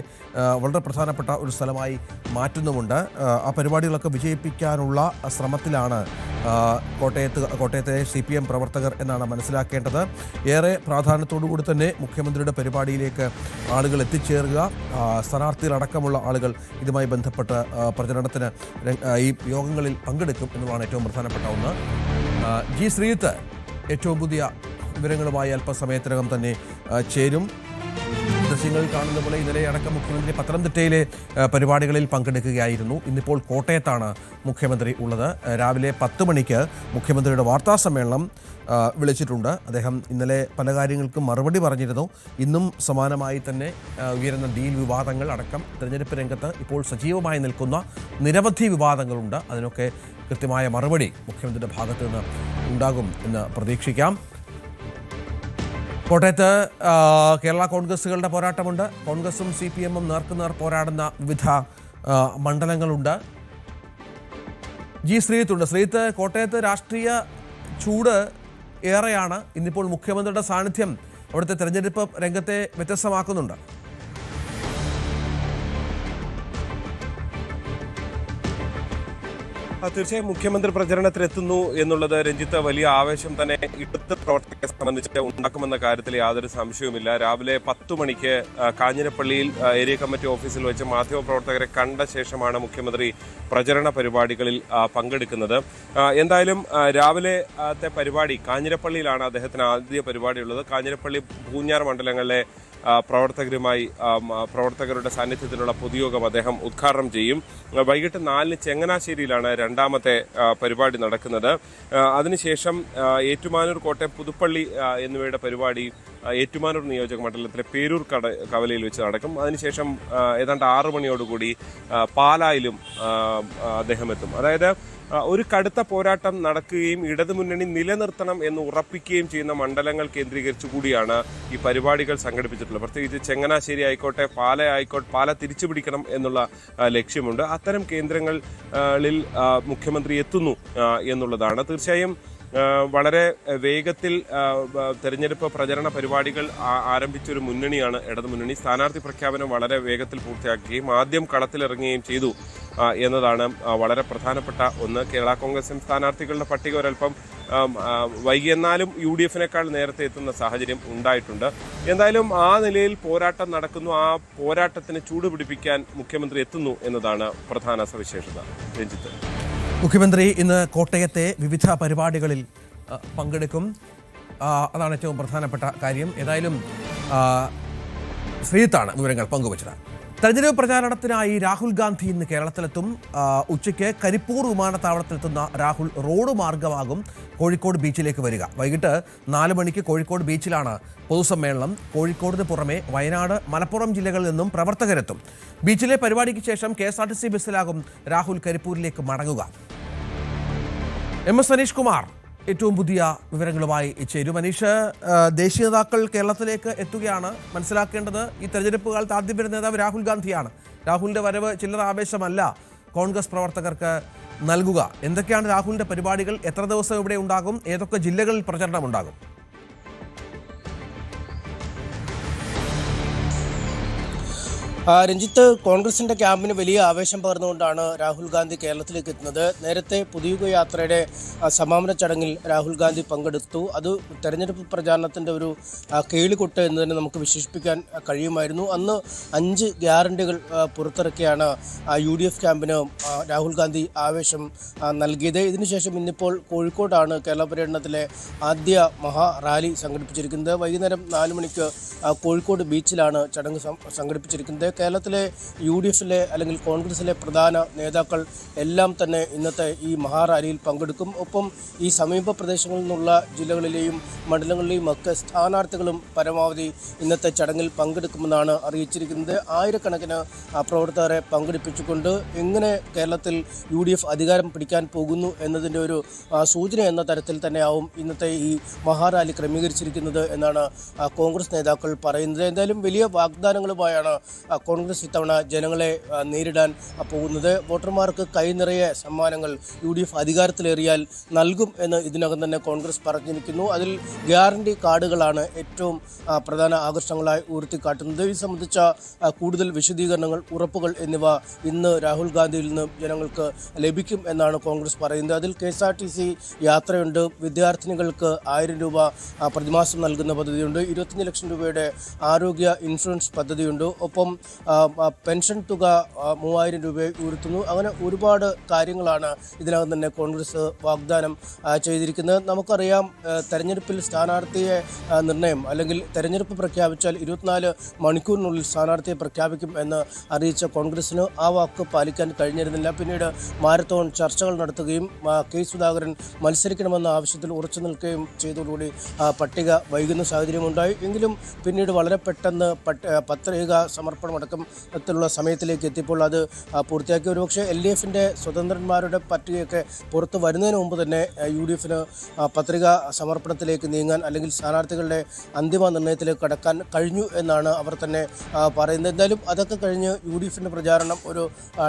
വളരെ പ്രധാനപ്പെട്ട ഒരു സ്ഥലമായി മാറ്റുന്നുമുണ്ട്. ആ പരിപാടികളൊക്കെ വിജയിപ്പിക്കാനുള്ള ശ്രമത്തിലാണ് കോട്ടയത്തെ CPM പ്രവർത്തകർ എന്നാണ് മനസ്സിലാക്കേണ്ടത്. ഏറെ പ്രാധാന്യത്തോടുകൂടി തന്നെ മുഖ്യമന്ത്രിയുടെ പരിപാടിയിലേക്ക് ആളുകൾ എത്തിച്ചേരുക, സ്ഥാനാർത്ഥികളടക്കമുള്ള ആളുകൾ ഇതുമായി ബന്ധപ്പെട്ട് പ്രചരണത്തിന് ഈ യോഗങ്ങളിൽ പങ്കെടുക്കും എന്നുള്ളതാണ് ഏറ്റവും പ്രധാനപ്പെട്ട ഒന്ന്. G. ശ്രീജിത്ത് ഏറ്റവും പുതിയ വിവരങ്ങളുമായി അല്പസമയത്തിനകം തന്നെ ചേരും. ദൃശ്യങ്ങൾ കാണുന്ന പോലെ ഇന്നലെ അടക്കം മുഖ്യമന്ത്രി പത്തനംതിട്ടയിലെ പരിപാടികളിൽ പങ്കെടുക്കുകയായിരുന്നു. ഇന്നിപ്പോൾ കോട്ടയത്താണ് മുഖ്യമന്ത്രി ഉള്ളത്. രാവിലെ 10 മണിക്ക് മുഖ്യമന്ത്രിയുടെ വാർത്താ സമ്മേളനം വിളിച്ചിട്ടുണ്ട്. അദ്ദേഹം ഇന്നലെ പല കാര്യങ്ങൾക്കും മറുപടി പറഞ്ഞിരുന്നു. ഇന്നും സമാനമായി തന്നെ ഉയരുന്ന ഡീൽ വിവാദങ്ങൾ അടക്കം തെരഞ്ഞെടുപ്പ് രംഗത്ത് ഇപ്പോൾ സജീവമായി നിൽക്കുന്ന നിരവധി വിവാദങ്ങളുണ്ട്. അതിനൊക്കെ കൃത്യമായ മറുപടി മുഖ്യമന്ത്രിയുടെ ഭാഗത്തു നിന്ന് ഉണ്ടാകും എന്ന് പ്രതീക്ഷിക്കാം. കോട്ടയത്ത് കേരള കോൺഗ്രസുകളുടെ പോരാട്ടമുണ്ട്. കോൺഗ്രസും CPM-ഉം നേർക്കുനേർ പോരാടുന്ന വിവിധ മണ്ഡലങ്ങളുണ്ട്. G. ശ്രീജിത്തുണ്ട്. ശ്രീജിത്ത്, കോട്ടയത്ത് രാഷ്ട്രീയ ചൂട് ഏറെയാണ്. ഇന്നിപ്പോൾ മുഖ്യമന്ത്രിയുടെ സാന്നിധ്യം അവിടുത്തെ തെരഞ്ഞെടുപ്പ് രംഗത്തെ വ്യത്യസ്തമാക്കുന്നുണ്ട്. തീർച്ചയായും മുഖ്യമന്ത്രി പ്രചരണത്തിലെത്തുന്നു എന്നുള്ളത് രഞ്ജിത്ത് വലിയ ആവേശം തന്നെ ഇടത് പ്രവർത്തകരെ സംബന്ധിച്ച് ഉണ്ടാക്കുമെന്ന കാര്യത്തിൽ യാതൊരു സംശയവുമില്ല. രാവിലെ 10 മണിക്ക് കാഞ്ഞിരപ്പള്ളിയിൽ ഏരിയ കമ്മിറ്റി ഓഫീസിൽ വെച്ച് മാധ്യമപ്രവർത്തകരെ കണ്ട ശേഷമാണ് മുഖ്യമന്ത്രി പ്രചരണ പരിപാടികളിൽ പങ്കെടുക്കുന്നത്. എന്തായാലും രാവിലത്തെ പരിപാടി കാഞ്ഞിരപ്പള്ളിയിലാണ് അദ്ദേഹത്തിന് ആദ്യ പരിപാടിയുള്ളത്. കാഞ്ഞിരപ്പള്ളി പൂഞ്ഞാർ മണ്ഡലങ്ങളിലെ പ്രവർത്തകരുടെ സാന്നിധ്യത്തിലുള്ള പൊതുയോഗം അദ്ദേഹം ഉദ്ഘാടനം ചെയ്യും. വൈകിട്ട് 4-ന് ചങ്ങനാശ്ശേരിയിലാണ് രണ്ടാമത്തെ പരിപാടി നടക്കുന്നത്. അതിനുശേഷം ഏറ്റുമാനൂർ, കോട്ടയം, പുതുപ്പള്ളി എന്നിവയുടെ പരിപാടി ഏറ്റുമാനൂർ നിയോജക മണ്ഡലത്തിലെ പേരൂർ കവലയിൽ വെച്ച് നടക്കും. അതിനുശേഷം ഏതാണ്ട് 6 മണിയോടുകൂടി പാലായിലും അദ്ദേഹം എത്തും. അതായത് ഒരു കടുത്ത പോരാട്ടം നടക്കുകയും ഇടതുമുന്നണി നിലനിർത്തണം എന്ന് ഉറപ്പിക്കുകയും ചെയ്യുന്ന മണ്ഡലങ്ങൾ കേന്ദ്രീകരിച്ചു കൂടിയാണ് ഈ പരിപാടികൾ സംഘടിപ്പിച്ചിട്ടുള്ളത്. പ്രത്യേകിച്ച് ചങ്ങനാശ്ശേരി ആയിക്കോട്ടെ, പാല തിരിച്ചുപിടിക്കണം എന്നുള്ള ലക്ഷ്യമുണ്ട്. അത്തരം കേന്ദ്രങ്ങളിൽ മുഖ്യമന്ത്രി എത്തുന്നു എന്നുള്ളതാണ്. തീർച്ചയായും വളരെ വേഗത്തിൽ തെരഞ്ഞെടുപ്പ് പ്രചരണ പരിപാടികൾ ആരംഭിച്ചൊരു മുന്നണിയാണ് ഇടതുമുന്നണി. സ്ഥാനാർത്ഥി പ്രഖ്യാപനം വളരെ വേഗത്തിൽ പൂർത്തിയാക്കുകയും ആദ്യം കളത്തിലിറങ്ങുകയും ചെയ്തു എന്നതാണ് വളരെ പ്രധാനപ്പെട്ട ഒന്ന്. കേരള കോൺഗ്രസ് സ്ഥാനാർത്ഥികളുടെ പട്ടിക ഒരൽപ്പം വൈകിയെന്നാലും UDF-നേക്കാൾ നേരത്തെ എത്തുന്ന സാഹചര്യം ഉണ്ടായിട്ടുണ്ട്. എന്തായാലും ആ നിലയിൽ പോരാട്ടം നടക്കുന്നു. ആ പോരാട്ടത്തിന് ചൂടുപിടിപ്പിക്കാൻ മുഖ്യമന്ത്രി എത്തുന്നു എന്നതാണ് പ്രധാന സവിശേഷത. രഞ്ജിത്ത്, മുഖ്യമന്ത്രി ഇന്ന് കോട്ടയത്തെ വിവിധ പരിപാടികളിൽ പങ്കെടുക്കും. അതാണ് ഏറ്റവും പ്രധാനപ്പെട്ട കാര്യം. ഏതായാലും ശ്രീജിത്താണ് വിവരങ്ങൾ പങ്കുവച്ചത്. തെരഞ്ഞെടുപ്പ് പ്രചാരണത്തിനായി രാഹുൽ ഗാന്ധി ഇന്ന് കേരളത്തിലെത്തും. ഉച്ചയ്ക്ക് കരിപ്പൂർ വിമാനത്താവളത്തിലെത്തുന്ന രാഹുൽ റോഡ് മാർഗമാകും കോഴിക്കോട് ബീച്ചിലേക്ക് വരിക. വൈകിട്ട് 4 മണിക്ക് കോഴിക്കോട് ബീച്ചിലാണ് പൊതുസമ്മേളനം. കോഴിക്കോടിന് പുറമെ വയനാട്, മലപ്പുറം ജില്ലകളിൽ നിന്നും പ്രവർത്തകരെത്തും. ബീച്ചിലെ പരിപാടിക്ക് ശേഷം KSRTC ബസ്സിലാകും രാഹുൽ കരിപ്പൂരിലേക്ക് മടങ്ങുക. MS അനീഷ് കുമാർ ഏറ്റവും പുതിയ വിവരങ്ങളുമായി ചേരും. അനീഷ്, ദേശീയ നേതാക്കൾ കേരളത്തിലേക്ക് എത്തുകയാണ്. മനസ്സിലാക്കേണ്ടത് ഈ തെരഞ്ഞെടുപ്പ് കാലത്ത് ആദ്യം വരുന്ന നേതാവ് രാഹുൽ ഗാന്ധിയാണ്. രാഹുലിന്റെ വരവ് ചില്ലറ ആവേശമല്ല കോൺഗ്രസ് പ്രവർത്തകർക്ക് നൽകുക. എന്തൊക്കെയാണ് രാഹുലിന്റെ പരിപാടികൾ? എത്ര ദിവസം ഇവിടെ ഉണ്ടാകും? ഏതൊക്കെ ജില്ലകളിൽ പ്രചരണം ഉണ്ടാകും? രഞ്ജിത്ത്, കോൺഗ്രസിന്റെ ക്യാമ്പിന് വലിയ ആവേശം പകർന്നുകൊണ്ടാണ് രാഹുൽ ഗാന്ധി കേരളത്തിലേക്ക് എത്തുന്നത്. നേരത്തെ പുതുയുഗ യാത്രയുടെ സമാപന ചടങ്ങിൽ രാഹുൽ ഗാന്ധി പങ്കെടുത്തു. അത് തെരഞ്ഞെടുപ്പ് പ്രചാരണത്തിന്റെ ഒരു കേളികൊട്ട് എന്ന് തന്നെ നമുക്ക് വിശേഷിപ്പിക്കാൻ കഴിയുമായിരുന്നു. അന്ന് 5 ഗ്യാരണ്ടികൾ പുറത്തിറക്കിയാണ് UDF ക്യാമ്പിന് രാഹുൽ ഗാന്ധി ആവേശം നൽകിയത്. ഇതിനുശേഷം ഇന്നിപ്പോൾ കോഴിക്കോടാണ് കേരള പര്യടനത്തിലെ ആദ്യ മഹാ റാലി സംഘടിപ്പിച്ചിരിക്കുന്നത്. വൈകുന്നേരം 4 മണിക്ക് കോഴിക്കോട് ബീച്ചിലാണ് ചടങ്ങ് സംഘടിപ്പിച്ചിരിക്കുന്നത്. കേരളത്തിലെ UDF-ലെ അല്ലെങ്കിൽ കോൺഗ്രസിലെ പ്രധാന നേതാക്കൾ എല്ലാം തന്നെ ഇന്നത്തെ ഈ മഹാറാലിയിൽ പങ്കെടുക്കും. ഒപ്പം ഈ സമീപ പ്രദേശങ്ങളിൽ നിന്നുള്ള ജില്ലകളിലെയും മണ്ഡലങ്ങളിലെയും ഒക്കെ സ്ഥാനാർത്ഥികളും പരമാവധി ഇന്നത്തെ ചടങ്ങിൽ പങ്കെടുക്കുമെന്നാണ് അറിയിച്ചിരിക്കുന്നത്. ആയിരക്കണക്കിന് പ്രവർത്തകരെ പങ്കെടുപ്പിച്ചുകൊണ്ട് എങ്ങനെ കേരളത്തിൽ UDF അധികാരം പിടിക്കാൻ പോകുന്നു എന്നതിൻ്റെ ഒരു സൂചന എന്ന തരത്തിൽ തന്നെയാവും ഇന്നത്തെ ഈ മഹാറാലി ക്രമീകരിച്ചിരിക്കുന്നത് എന്നാണ് കോൺഗ്രസ് നേതാക്കൾ പറയുന്നത്. എന്തായാലും വലിയ വാഗ്ദാനങ്ങളുമായാണ് കോൺഗ്രസ് ഇത്തവണ ജനങ്ങളെ നേരിടാൻ പോകുന്നത്. വോട്ടർമാർക്ക് കൈനിറയെ സമ്മാനങ്ങൾ UDF അധികാരത്തിലേറിയാൽ നൽകും എന്ന് ഇതിനകം തന്നെ കോൺഗ്രസ് പറഞ്ഞിരിക്കുന്നു. അതിൽ ഗ്യാരണ്ടി കാർഡുകളാണ് ഏറ്റവും പ്രധാന ആകർഷണങ്ങളായി ഉയർത്തിക്കാട്ടുന്നത്. ഇത് സംബന്ധിച്ച കൂടുതൽ വിശദീകരണങ്ങൾ, ഉറപ്പുകൾ എന്നിവ ഇന്ന് രാഹുൽ ഗാന്ധിയിൽ നിന്ന് ജനങ്ങൾക്ക് ലഭിക്കും എന്നാണ് കോൺഗ്രസ് പറയുന്നത്. അതിൽ KSRTC യാത്രയുണ്ട്, വിദ്യാർത്ഥിനികൾക്ക് 1000 രൂപ പ്രതിമാസം നൽകുന്ന പദ്ധതിയുണ്ട്, 25 ലക്ഷം രൂപയുടെ ആരോഗ്യ ഇൻഷുറൻസ് പദ്ധതിയുണ്ട്, ഒപ്പം പെൻഷൻ തുക 3000 രൂപ ഉയർത്തുന്നു. അങ്ങനെ ഒരുപാട് കാര്യങ്ങളാണ് ഇതിനകം തന്നെ കോൺഗ്രസ് വാഗ്ദാനം ചെയ്തിരിക്കുന്നത്. നമുക്കറിയാം, തെരഞ്ഞെടുപ്പിൽ സ്ഥാനാർത്ഥിയെ നിർണയം അല്ലെങ്കിൽ തെരഞ്ഞെടുപ്പ് പ്രഖ്യാപിച്ചാൽ 24 മണിക്കൂറിനുള്ളിൽ സ്ഥാനാർത്ഥിയെ പ്രഖ്യാപിക്കും എന്ന് അറിയിച്ച കോൺഗ്രസിന് ആ വാക്ക് പാലിക്കാൻ കഴിഞ്ഞിരുന്നില്ല. പിന്നീട് മാരത്തോൺ ചർച്ചകൾ നടത്തുകയും K. സുധാകരൻ മത്സരിക്കണമെന്ന ആവശ്യത്തിൽ ഉറച്ചു നിൽക്കുകയും ചെയ്തതോടുകൂടി പട്ടിക വൈകുന്ന സാഹചര്യമുണ്ടായി. എങ്കിലും പിന്നീട് വളരെ പെട്ടെന്ന് പത്രിക സമർപ്പണമടക്കത്തിലുള്ള സമയത്തിലേക്ക് എത്തിയപ്പോൾ അത് പൂർത്തിയാക്കി. ഒരുപക്ഷെ LDF-ന്റെ സ്വതന്ത്രന്മാരുടെ പട്ടികയൊക്കെ പുറത്ത് വരുന്നതിന് മുമ്പ് തന്നെ UDF-ന് പത്രിക സമർപ്പണത്തിലേക്ക് നീങ്ങാൻ അല്ലെങ്കിൽ സ്ഥാനാർത്ഥികളുടെ അന്തിമ നിർണ്ണയത്തിലേക്ക് കടക്കാൻ കഴിഞ്ഞു എന്നാണ് അവർ തന്നെ പറയുന്നത്. എന്തായാലും അതൊക്കെ കഴിഞ്ഞ് UDF-ന്റെ പ്രചാരണം ഒരു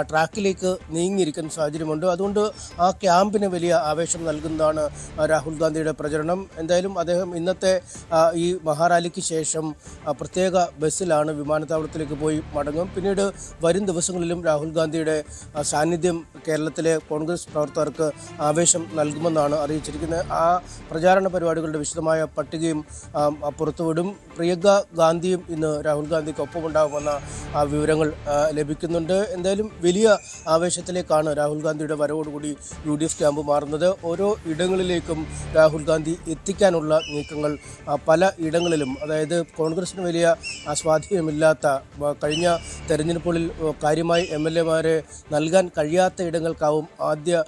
ട്രാക്കിലേക്ക് നീങ്ങിയിരിക്കുന്ന സാഹചര്യമുണ്ട്. അതുകൊണ്ട് ആ ക്യാമ്പിന് വലിയ ആവേശം നൽകുന്നതാണ് രാഹുൽ ഗാന്ധിയുടെ പ്രചരണം. എന്തായാലും അദ്ദേഹം ഇന്നത്തെ ഈ മഹാറാലിക്ക് ശേഷം പ്രത്യേക ബസ്സിലാണ് വിമാനത്താവളത്തിലേക്ക് പോയി മടങ്ങും. പിന്നീട് വരും ദിവസങ്ങളിലും രാഹുൽ ഗാന്ധിയുടെ സാന്നിധ്യം കേരളത്തിലെ കോൺഗ്രസ് പ്രവർത്തകർക്ക് ആവേശം നൽകുമെന്നാണ് അറിയിച്ചിരിക്കുന്നത്. ആ പ്രചാരണ പരിപാടികളുടെ വിശദമായ പട്ടികയും പുറത്തുവിടും. പ്രിയങ്ക ഗാന്ധിയും ഇന്ന് രാഹുൽ ഗാന്ധിക്ക് ഒപ്പമുണ്ടാകുമെന്ന വിവരങ്ങൾ ലഭിക്കുന്നുണ്ട്. എന്തായാലും വലിയ ആവേശത്തിലേക്കാണ് രാഹുൽ ഗാന്ധിയുടെ വരവോടുകൂടി UDF ക്യാമ്പ് മാറുന്നത്. ഓരോ ഇടങ്ങളിലേക്കും രാഹുൽ ഗാന്ധി എത്തിക്കാനുള്ള നീക്കങ്ങൾ പല ഇടങ്ങളിലും, അതായത് കോൺഗ്രസിന് വലിയ സ്വാധീനമില്ലാത്ത, കഴിഞ്ഞ തെരഞ്ഞെടുപ്പുകളിൽ കാര്യമായി MLA-മാരെ നൽകാൻ കഴിയാത്ത ഇടങ്ങൾക്കാവും ആദ്യ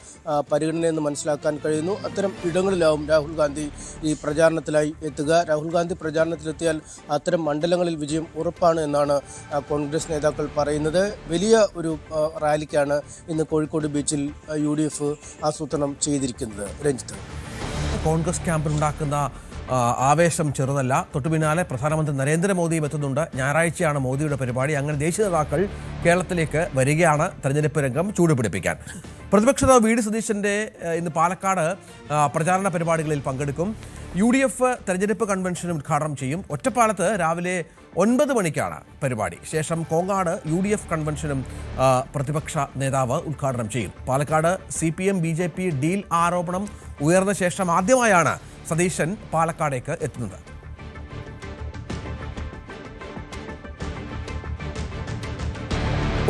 പരിഗണനയെന്ന് മനസ്സിലാക്കാൻ കഴിയുന്നു. അത്തരം ഇടങ്ങളിലാവും രാഹുൽ ഗാന്ധി ഈ പ്രചാരണത്തിലായി എത്തുക. രാഹുൽ ഗാന്ധി പ്രചാരണത്തിലെത്തിയാൽ അത്തരം മണ്ഡലങ്ങളിൽ വിജയം ഉറപ്പാണ് എന്നാണ് കോൺഗ്രസ് നേതാക്കൾ പറയുന്നത്. വലിയ ഒരു റാലിക്കാണ് ഇന്ന് കോഴിക്കോട് ബീച്ചിൽ UDF ആസൂത്രണം ചെയ്തിരിക്കുന്നത്. രഞ്ജിത്ത്, കോൺഗ്രസ് ക്യാമ്പിലുണ്ടാക്കുന്ന ആവേശം ചെറുതല്ല. തൊട്ടുപിന്നാലെ പ്രധാനമന്ത്രി നരേന്ദ്രമോദിയും എത്തുന്നുണ്ട്. ഞായറാഴ്ചയാണ് മോദിയുടെ പരിപാടി. അങ്ങനെ ദേശീയ നേതാക്കൾ കേരളത്തിലേക്ക് വരികയാണ് തെരഞ്ഞെടുപ്പ് രംഗം ചൂടുപിടിപ്പിക്കാൻ. പ്രതിപക്ഷ നേതാവ് വി ഡി സതീശൻ്റെ ഇന്ന് പാലക്കാട് പ്രചാരണ പരിപാടികളിൽ പങ്കെടുക്കും. UDF തെരഞ്ഞെടുപ്പ് കൺവെൻഷനും ഉദ്ഘാടനം ചെയ്യും. ഒറ്റപ്പാലത്ത് രാവിലെ 9 മണിക്കാണ് പരിപാടി. ശേഷം കോങ്ങാട് UDF കൺവെൻഷനും പ്രതിപക്ഷ നേതാവ് ഉദ്ഘാടനം ചെയ്യും. പാലക്കാട് CPM BJP ഡീൽ ആരോപണം ഉയർന്ന ശേഷം ആദ്യമായാണ് സതീശൻ പാലക്കാടേക്ക് എത്തുന്നത്.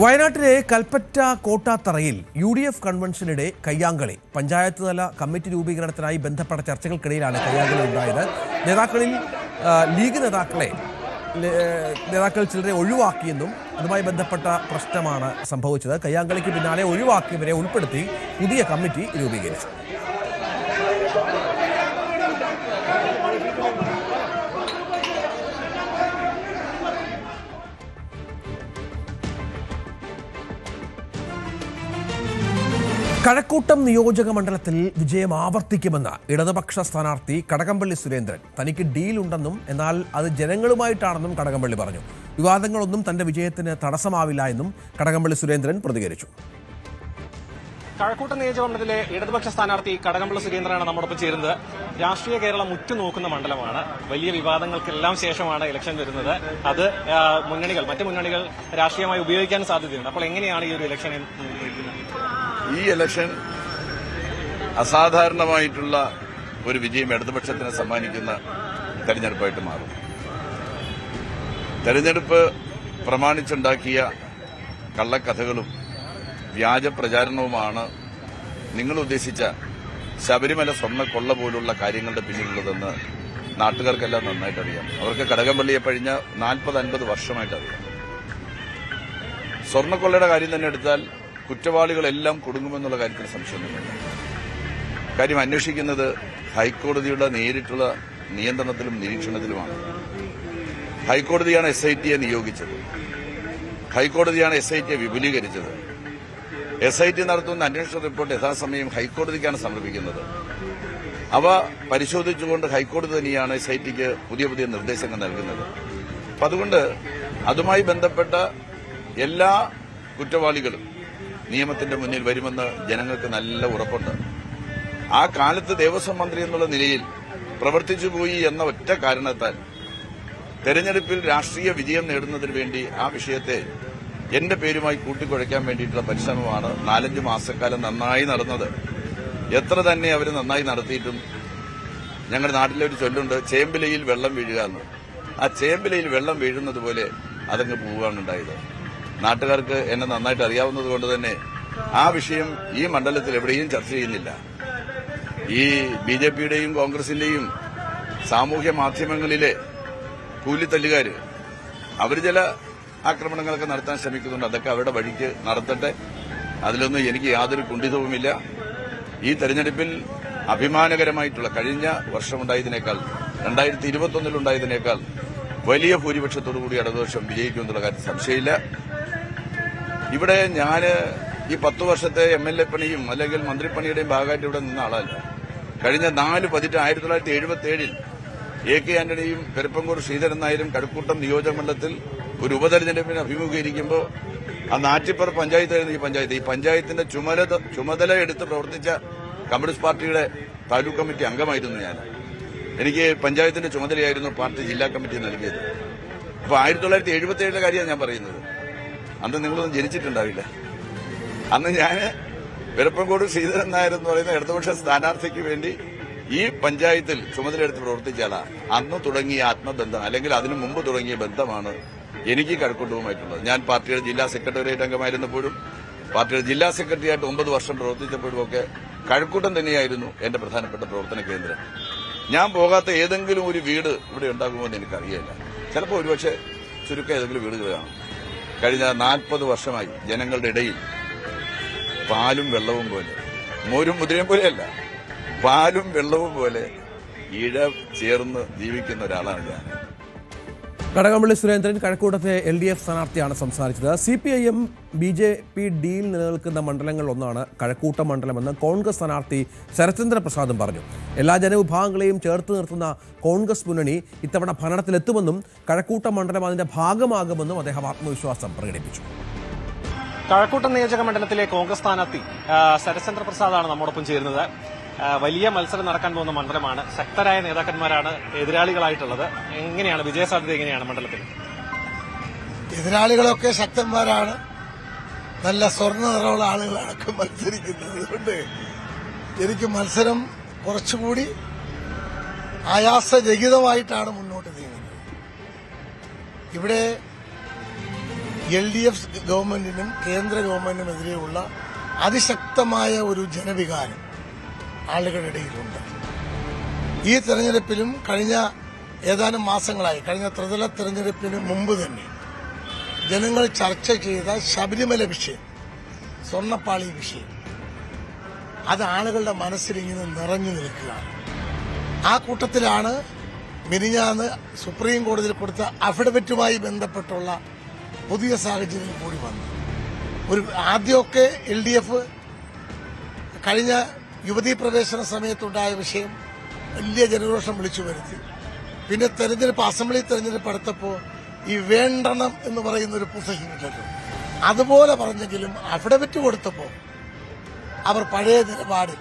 വയനാട്ടിലെ കൽപ്പറ്റ കോട്ടാത്തറയിൽ UDF കൺവെൻഷനിടെ കയ്യാങ്കളി. പഞ്ചായത്ത് തല കമ്മിറ്റി രൂപീകരണത്തിനായി ബന്ധപ്പെട്ട ചർച്ചകൾക്കിടയിലാണ് കയ്യാങ്കളി ഉണ്ടായത്. ലീഗ് നേതാക്കൾ ചിലരെ ഒഴിവാക്കിയെന്നും അതുമായി ബന്ധപ്പെട്ട പ്രശ്നമാണ് സംഭവിച്ചത്. കയ്യാങ്കളിക്ക് പിന്നാലെ ഒഴിവാക്കിയവരെ ഉൾപ്പെടുത്തി പുതിയ കമ്മിറ്റി രൂപീകരിച്ചു. കഴക്കൂട്ടം നിയോജക മണ്ഡലത്തിൽ വിജയം ആവർത്തിക്കുമെന്ന് ഇടതുപക്ഷ സ്ഥാനാർത്ഥി കടകംപള്ളി സുരേന്ദ്രൻ. തനിക്ക് ഡീലുണ്ടെന്നും എന്നാൽ അത് ജനങ്ങളുമായിട്ടാണെന്നും കടകംപള്ളി പറഞ്ഞു. വിവാദങ്ങളൊന്നും തന്റെ വിജയത്തിന് തടസ്സമാവില്ല എന്നും കടകംപള്ളി സുരേന്ദ്രൻ പ്രതികരിച്ചു. കഴക്കൂട്ടം നിയോജകമണ്ഡലത്തിലെ ഇടതുപക്ഷ സ്ഥാനാർത്ഥി കടകംപള്ളി സുരേന്ദ്രനാണ് നമ്മോടൊപ്പം ചേരുന്നത്. രാഷ്ട്രീയ കേരളം ഉറ്റുനോക്കുന്ന മണ്ഡലമാണ്. വലിയ വിവാദങ്ങൾക്കെല്ലാം ശേഷമാണ് ഇലക്ഷൻ വരുന്നത്. അത് മറ്റ് മുന്നണികൾ രാഷ്ട്രീയമായി ഉപയോഗിക്കാൻ സാധ്യതയുണ്ട്. അപ്പോൾ എങ്ങനെയാണ് ഈ ഒരു ഇലക്ഷൻ? ഈ ഇലക്ഷൻ അസാധാരണമായിട്ടുള്ള ഒരു വിജയം ഇടതുപക്ഷത്തിന് സമ്മാനിക്കുന്ന തെരഞ്ഞെടുപ്പായിട്ട് മാറും. തെരഞ്ഞെടുപ്പ് പ്രമാണിച്ചുണ്ടാക്കിയ കള്ളക്കഥകളും വ്യാജ പ്രചാരണവുമാണ് നിങ്ങൾ ഉദ്ദേശിച്ച ശബരിമല സ്വർണ്ണക്കൊള്ള പോലുള്ള കാര്യങ്ങളുടെ പിന്നിലുള്ളതെന്ന് നാട്ടുകാർക്കെല്ലാം നന്നായിട്ട് അറിയാം. അവർക്ക് കടകംപള്ളിയെ കഴിഞ്ഞ 40-50 വർഷമായിട്ട് അറിയാം. സ്വർണ്ണക്കൊള്ളയുടെ കാര്യം തന്നെ എടുത്താൽ കുറ്റവാളികളെല്ലാം കുടുങ്ങുമെന്നുള്ള കാര്യത്തിൽ സംശയമൊന്നുമില്ല. കാര്യം അന്വേഷിക്കുന്നത് ഹൈക്കോടതിയുടെ നേരിട്ടുള്ള നിയന്ത്രണത്തിലും നിരീക്ഷണത്തിലുമാണ്. ഹൈക്കോടതിയാണ് SITയെ നിയോഗിച്ചത്. ഹൈക്കോടതിയാണ് SITയെ വിപുലീകരിച്ചത്. SIT നടത്തുന്ന അന്വേഷണ റിപ്പോർട്ട് യഥാസമയം ഹൈക്കോടതിക്കാണ് സമർപ്പിക്കുന്നത്. അവ പരിശോധിച്ചുകൊണ്ട് ഹൈക്കോടതി തന്നെയാണ് SITക്ക് പുതിയ നിർദ്ദേശങ്ങൾ നൽകുന്നത്. അപ്പം അതുകൊണ്ട് അതുമായി ബന്ധപ്പെട്ട എല്ലാ കുറ്റവാളികളും നിയമത്തിന്റെ മുന്നിൽ വരുമെന്ന് ജനങ്ങൾക്ക് നല്ല ഉറപ്പുണ്ട്. ആ കാലത്ത് ദേവസ്വം മന്ത്രി എന്നുള്ള നിലയിൽ പ്രവർത്തിച്ചുപോയി എന്ന ഒറ്റ കാരണത്താൽ തെരഞ്ഞെടുപ്പിൽ രാഷ്ട്രീയ വിജയം നേടുന്നതിന് വേണ്ടി ആ വിഷയത്തെ എന്റെ പേരുമായി കൂട്ടിക്കുഴയ്ക്കാൻ വേണ്ടിയിട്ടുള്ള പരിശ്രമമാണ് 4-5 മാസക്കാലം നന്നായി നടന്നത്. എത്ര തന്നെ അവർ നന്നായി നടത്തിയിട്ടും ഞങ്ങളുടെ നാട്ടിലെ ഒരു ചൊല്ലുണ്ട്, ചേമ്പിലയിൽ വെള്ളം വീഴുക എന്ന്. ആ ചേമ്പിലയിൽ വെള്ളം വീഴുന്നത് പോലെ അതങ്ങ് പോവുകയാണുണ്ടായത്. നാട്ടുകാർക്ക് എന്നെ നന്നായിട്ട് അറിയാവുന്നത് കൊണ്ട് തന്നെ ആ വിഷയം ഈ മണ്ഡലത്തിൽ എവിടെയും ചർച്ച ചെയ്യുന്നില്ല. ഈ BJPയുടെയും കോൺഗ്രസിന്റെയും സാമൂഹ്യ മാധ്യമങ്ങളിലെ കൂലിത്തല്ലുകാര് അവർ ചില ആക്രമണങ്ങളൊക്കെ നടത്താൻ ശ്രമിക്കുന്നുണ്ട്. അതൊക്കെ അവരുടെ വഴിക്ക് നടത്തട്ടെ. അതിലൊന്നും എനിക്ക് യാതൊരു കുണ്ഠിതവുമില്ല. ഈ തെരഞ്ഞെടുപ്പിൽ അഭിമാനകരമായിട്ടുള്ള കഴിഞ്ഞ വർഷമുണ്ടായതിനേക്കാൾ 2021-ലുണ്ടായതിനേക്കാൾ വലിയ ഭൂരിപക്ഷത്തോടുകൂടി ഇടതുപക്ഷം വിജയിക്കുമെന്നുള്ള കാര്യത്തിൽ സംശയമില്ല. ഇവിടെ ഞാൻ ഈ 10 വർഷത്തെ MLA പണിയും അല്ലെങ്കിൽ മന്ത്രിപ്പണിയുടെയും ഭാഗമായിട്ട് ഇവിടെ നിന്ന ആളല്ല. കഴിഞ്ഞ 4 പതിറ്റ് 1977-ൽ AK ആന്റണിയും പെരുപ്പങ്കോട് ശ്രീധരൻ നായരും കഴക്കൂട്ടം നിയോജകമണ്ഡലത്തിൽ ഒരു ഉപതെരഞ്ഞെടുപ്പിന് അഭിമുഖീകരിക്കുമ്പോൾ ആ നാറ്റിപ്പുറ പഞ്ചായത്തായിരുന്നു ഈ പഞ്ചായത്തിന്റെ ചുമതല എടുത്ത് പ്രവർത്തിച്ച കമ്മ്യൂണിസ്റ്റ് പാർട്ടിയുടെ താലൂക്ക് കമ്മിറ്റി അംഗമായിരുന്നു ഞാൻ. എനിക്ക് പഞ്ചായത്തിന്റെ ചുമതലയായിരുന്നു പാർട്ടി ജില്ലാ കമ്മിറ്റി നൽകിയത്. അപ്പൊ 1977 കാര്യമാണ് ഞാൻ പറയുന്നത്. അന്ന് നിങ്ങളൊന്നും ജനിച്ചിട്ടുണ്ടാവില്ല. അന്ന് ഞാൻ വെരപ്പൻകോട് ശ്രീധരൻ നായർ എന്ന് പറയുന്ന ഇടതുപക്ഷ സ്ഥാനാർത്ഥിക്ക് വേണ്ടി ഈ പഞ്ചായത്തിൽ ചുമതലയെടുത്ത് പ്രവർത്തിച്ചാലാണ് അന്ന് തുടങ്ങിയ ആത്മബന്ധം, അല്ലെങ്കിൽ അതിനു മുമ്പ് തുടങ്ങിയ ബന്ധമാണ് എനിക്ക് കഴക്കൂട്ടവുമായിട്ടുള്ളത്. ഞാൻ പാർട്ടിയുടെ ജില്ലാ സെക്രട്ടേറിയറ്റ് അംഗമായിരുന്നപ്പോഴും പാർട്ടിയുടെ ജില്ലാ സെക്രട്ടറിയായിട്ട് 9 വർഷം പ്രവർത്തിച്ചപ്പോഴും ഒക്കെ കഴക്കൂട്ടം തന്നെയായിരുന്നു എന്റെ പ്രധാനപ്പെട്ട പ്രവർത്തന കേന്ദ്രം. ഞാൻ പോകാത്ത ഏതെങ്കിലും ഒരു വീട് ഇവിടെ ഉണ്ടാകുമെന്ന് എനിക്കറിയില്ല. ചിലപ്പോൾ ഒരുപക്ഷെ ചുരുക്കം ഏതെങ്കിലും വീടുകൾ കാണും. കഴിഞ്ഞ 40 വർഷമായി ജനങ്ങളുടെ ഇടയിൽ പാലും വെള്ളവും പോലെ, മോരും മുദ്രയും പോലെയല്ല, പാലും വെള്ളവും പോലെ ഇഴ ചേർന്ന് ജീവിക്കുന്ന ഒരാളാണ് ഞാൻ. കടകംപള്ളി സുരേന്ദ്രൻ കഴക്കൂട്ടത്തെ LDF സ്ഥാനാർത്ഥിയാണ് സംസാരിച്ചത്. CPIM BJP ഡിയിൽ നിലനിൽക്കുന്ന മണ്ഡലങ്ങളിലൊന്നാണ് കഴക്കൂട്ടം മണ്ഡലമെന്ന് കോൺഗ്രസ് സ്ഥാനാർത്ഥി ശരത്ചന്ദ്ര പ്രസാദും പറഞ്ഞു. എല്ലാ ജനവിഭാഗങ്ങളെയും ചേർത്ത് നിർത്തുന്ന കോൺഗ്രസ് മുന്നണി ഇത്തവണ ഭരണത്തിലെത്തുമെന്നും കഴക്കൂട്ടം മണ്ഡലം അതിന്റെ ഭാഗമാകുമെന്നും അദ്ദേഹം ആത്മവിശ്വാസം പ്രകടിപ്പിച്ചു. കഴക്കൂട്ടം നിയോജക മണ്ഡലത്തിലെ കോൺഗ്രസ് സ്ഥാനാർത്ഥി ശരത്ചന്ദ്ര പ്രസാദാണ് നമ്മോടൊപ്പം ചേരുന്നത്. വലിയ മത്സരം നടക്കാൻ പോകുന്ന മണ്ഡലമാണ്. ശക്തരായ നേതാക്കന്മാരാണ് എതിരാളികളായിട്ടുള്ളത്. എങ്ങനെയാണ് വിജയസാധ്യത? എങ്ങനെയാണ് മണ്ഡലത്തിൽ? എതിരാളികളൊക്കെ ശക്തന്മാരാണ്. നല്ല സ്വർണ്ണ നിറമുള്ള ആളുകളടക്കം മത്സരിക്കുന്നത്. അതുകൊണ്ട് എനിക്ക് മത്സരം കുറച്ചുകൂടി ആയാസരഹിതമായിട്ടാണ് മുന്നോട്ട് നീങ്ങുന്നത്. ഇവിടെ LDF ഗവൺമെന്റിനും കേന്ദ്ര ഗവൺമെന്റിനുമെതിരെയുള്ള അതിശക്തമായ ഒരു ജനവികാരം ആളുകളുടെ ഇടയിലുണ്ട്. ഈ തെരഞ്ഞെടുപ്പിലും കഴിഞ്ഞ ഏതാനും മാസങ്ങളായി, കഴിഞ്ഞ ത്രിതല തെരഞ്ഞെടുപ്പിന് മുമ്പ് തന്നെ ജനങ്ങൾ ചർച്ച ചെയ്ത ശബരിമല വിഷയം, സ്വർണ്ണപ്പാളി വിഷയം, അത് ആളുകളുടെ മനസ്സിൽ ഇങ്ങനെ നിറഞ്ഞു നിൽക്കുകയാണ്. ആ കൂട്ടത്തിലാണ് മിനിഞ്ഞാന്ന് സുപ്രീം കോടതിയിൽ കൊടുത്ത അഫിഡവിറ്റുമായി ബന്ധപ്പെട്ടുള്ള പുതിയ സാഹചര്യം കൂടി വന്നു. ആദ്യമൊക്കെ LDF കഴിഞ്ഞ യുവതീ പ്രവേശന സമയത്തുണ്ടായ വിഷയം വലിയ ജനരോഷം വിളിച്ചു വരുത്തി. പിന്നെ തെരഞ്ഞെടുപ്പ്, അസംബ്ലി തെരഞ്ഞെടുപ്പ് അടുത്തപ്പോൾ ഈ വേണ്ടണം എന്ന് പറയുന്ന ഒരു പ്രസംഗിക്കല്ലോ, അതുപോലെ പറഞ്ഞെങ്കിലും അഫിഡവിറ്റ് കൊടുത്തപ്പോൾ അവർ പഴയ നിലപാടിൽ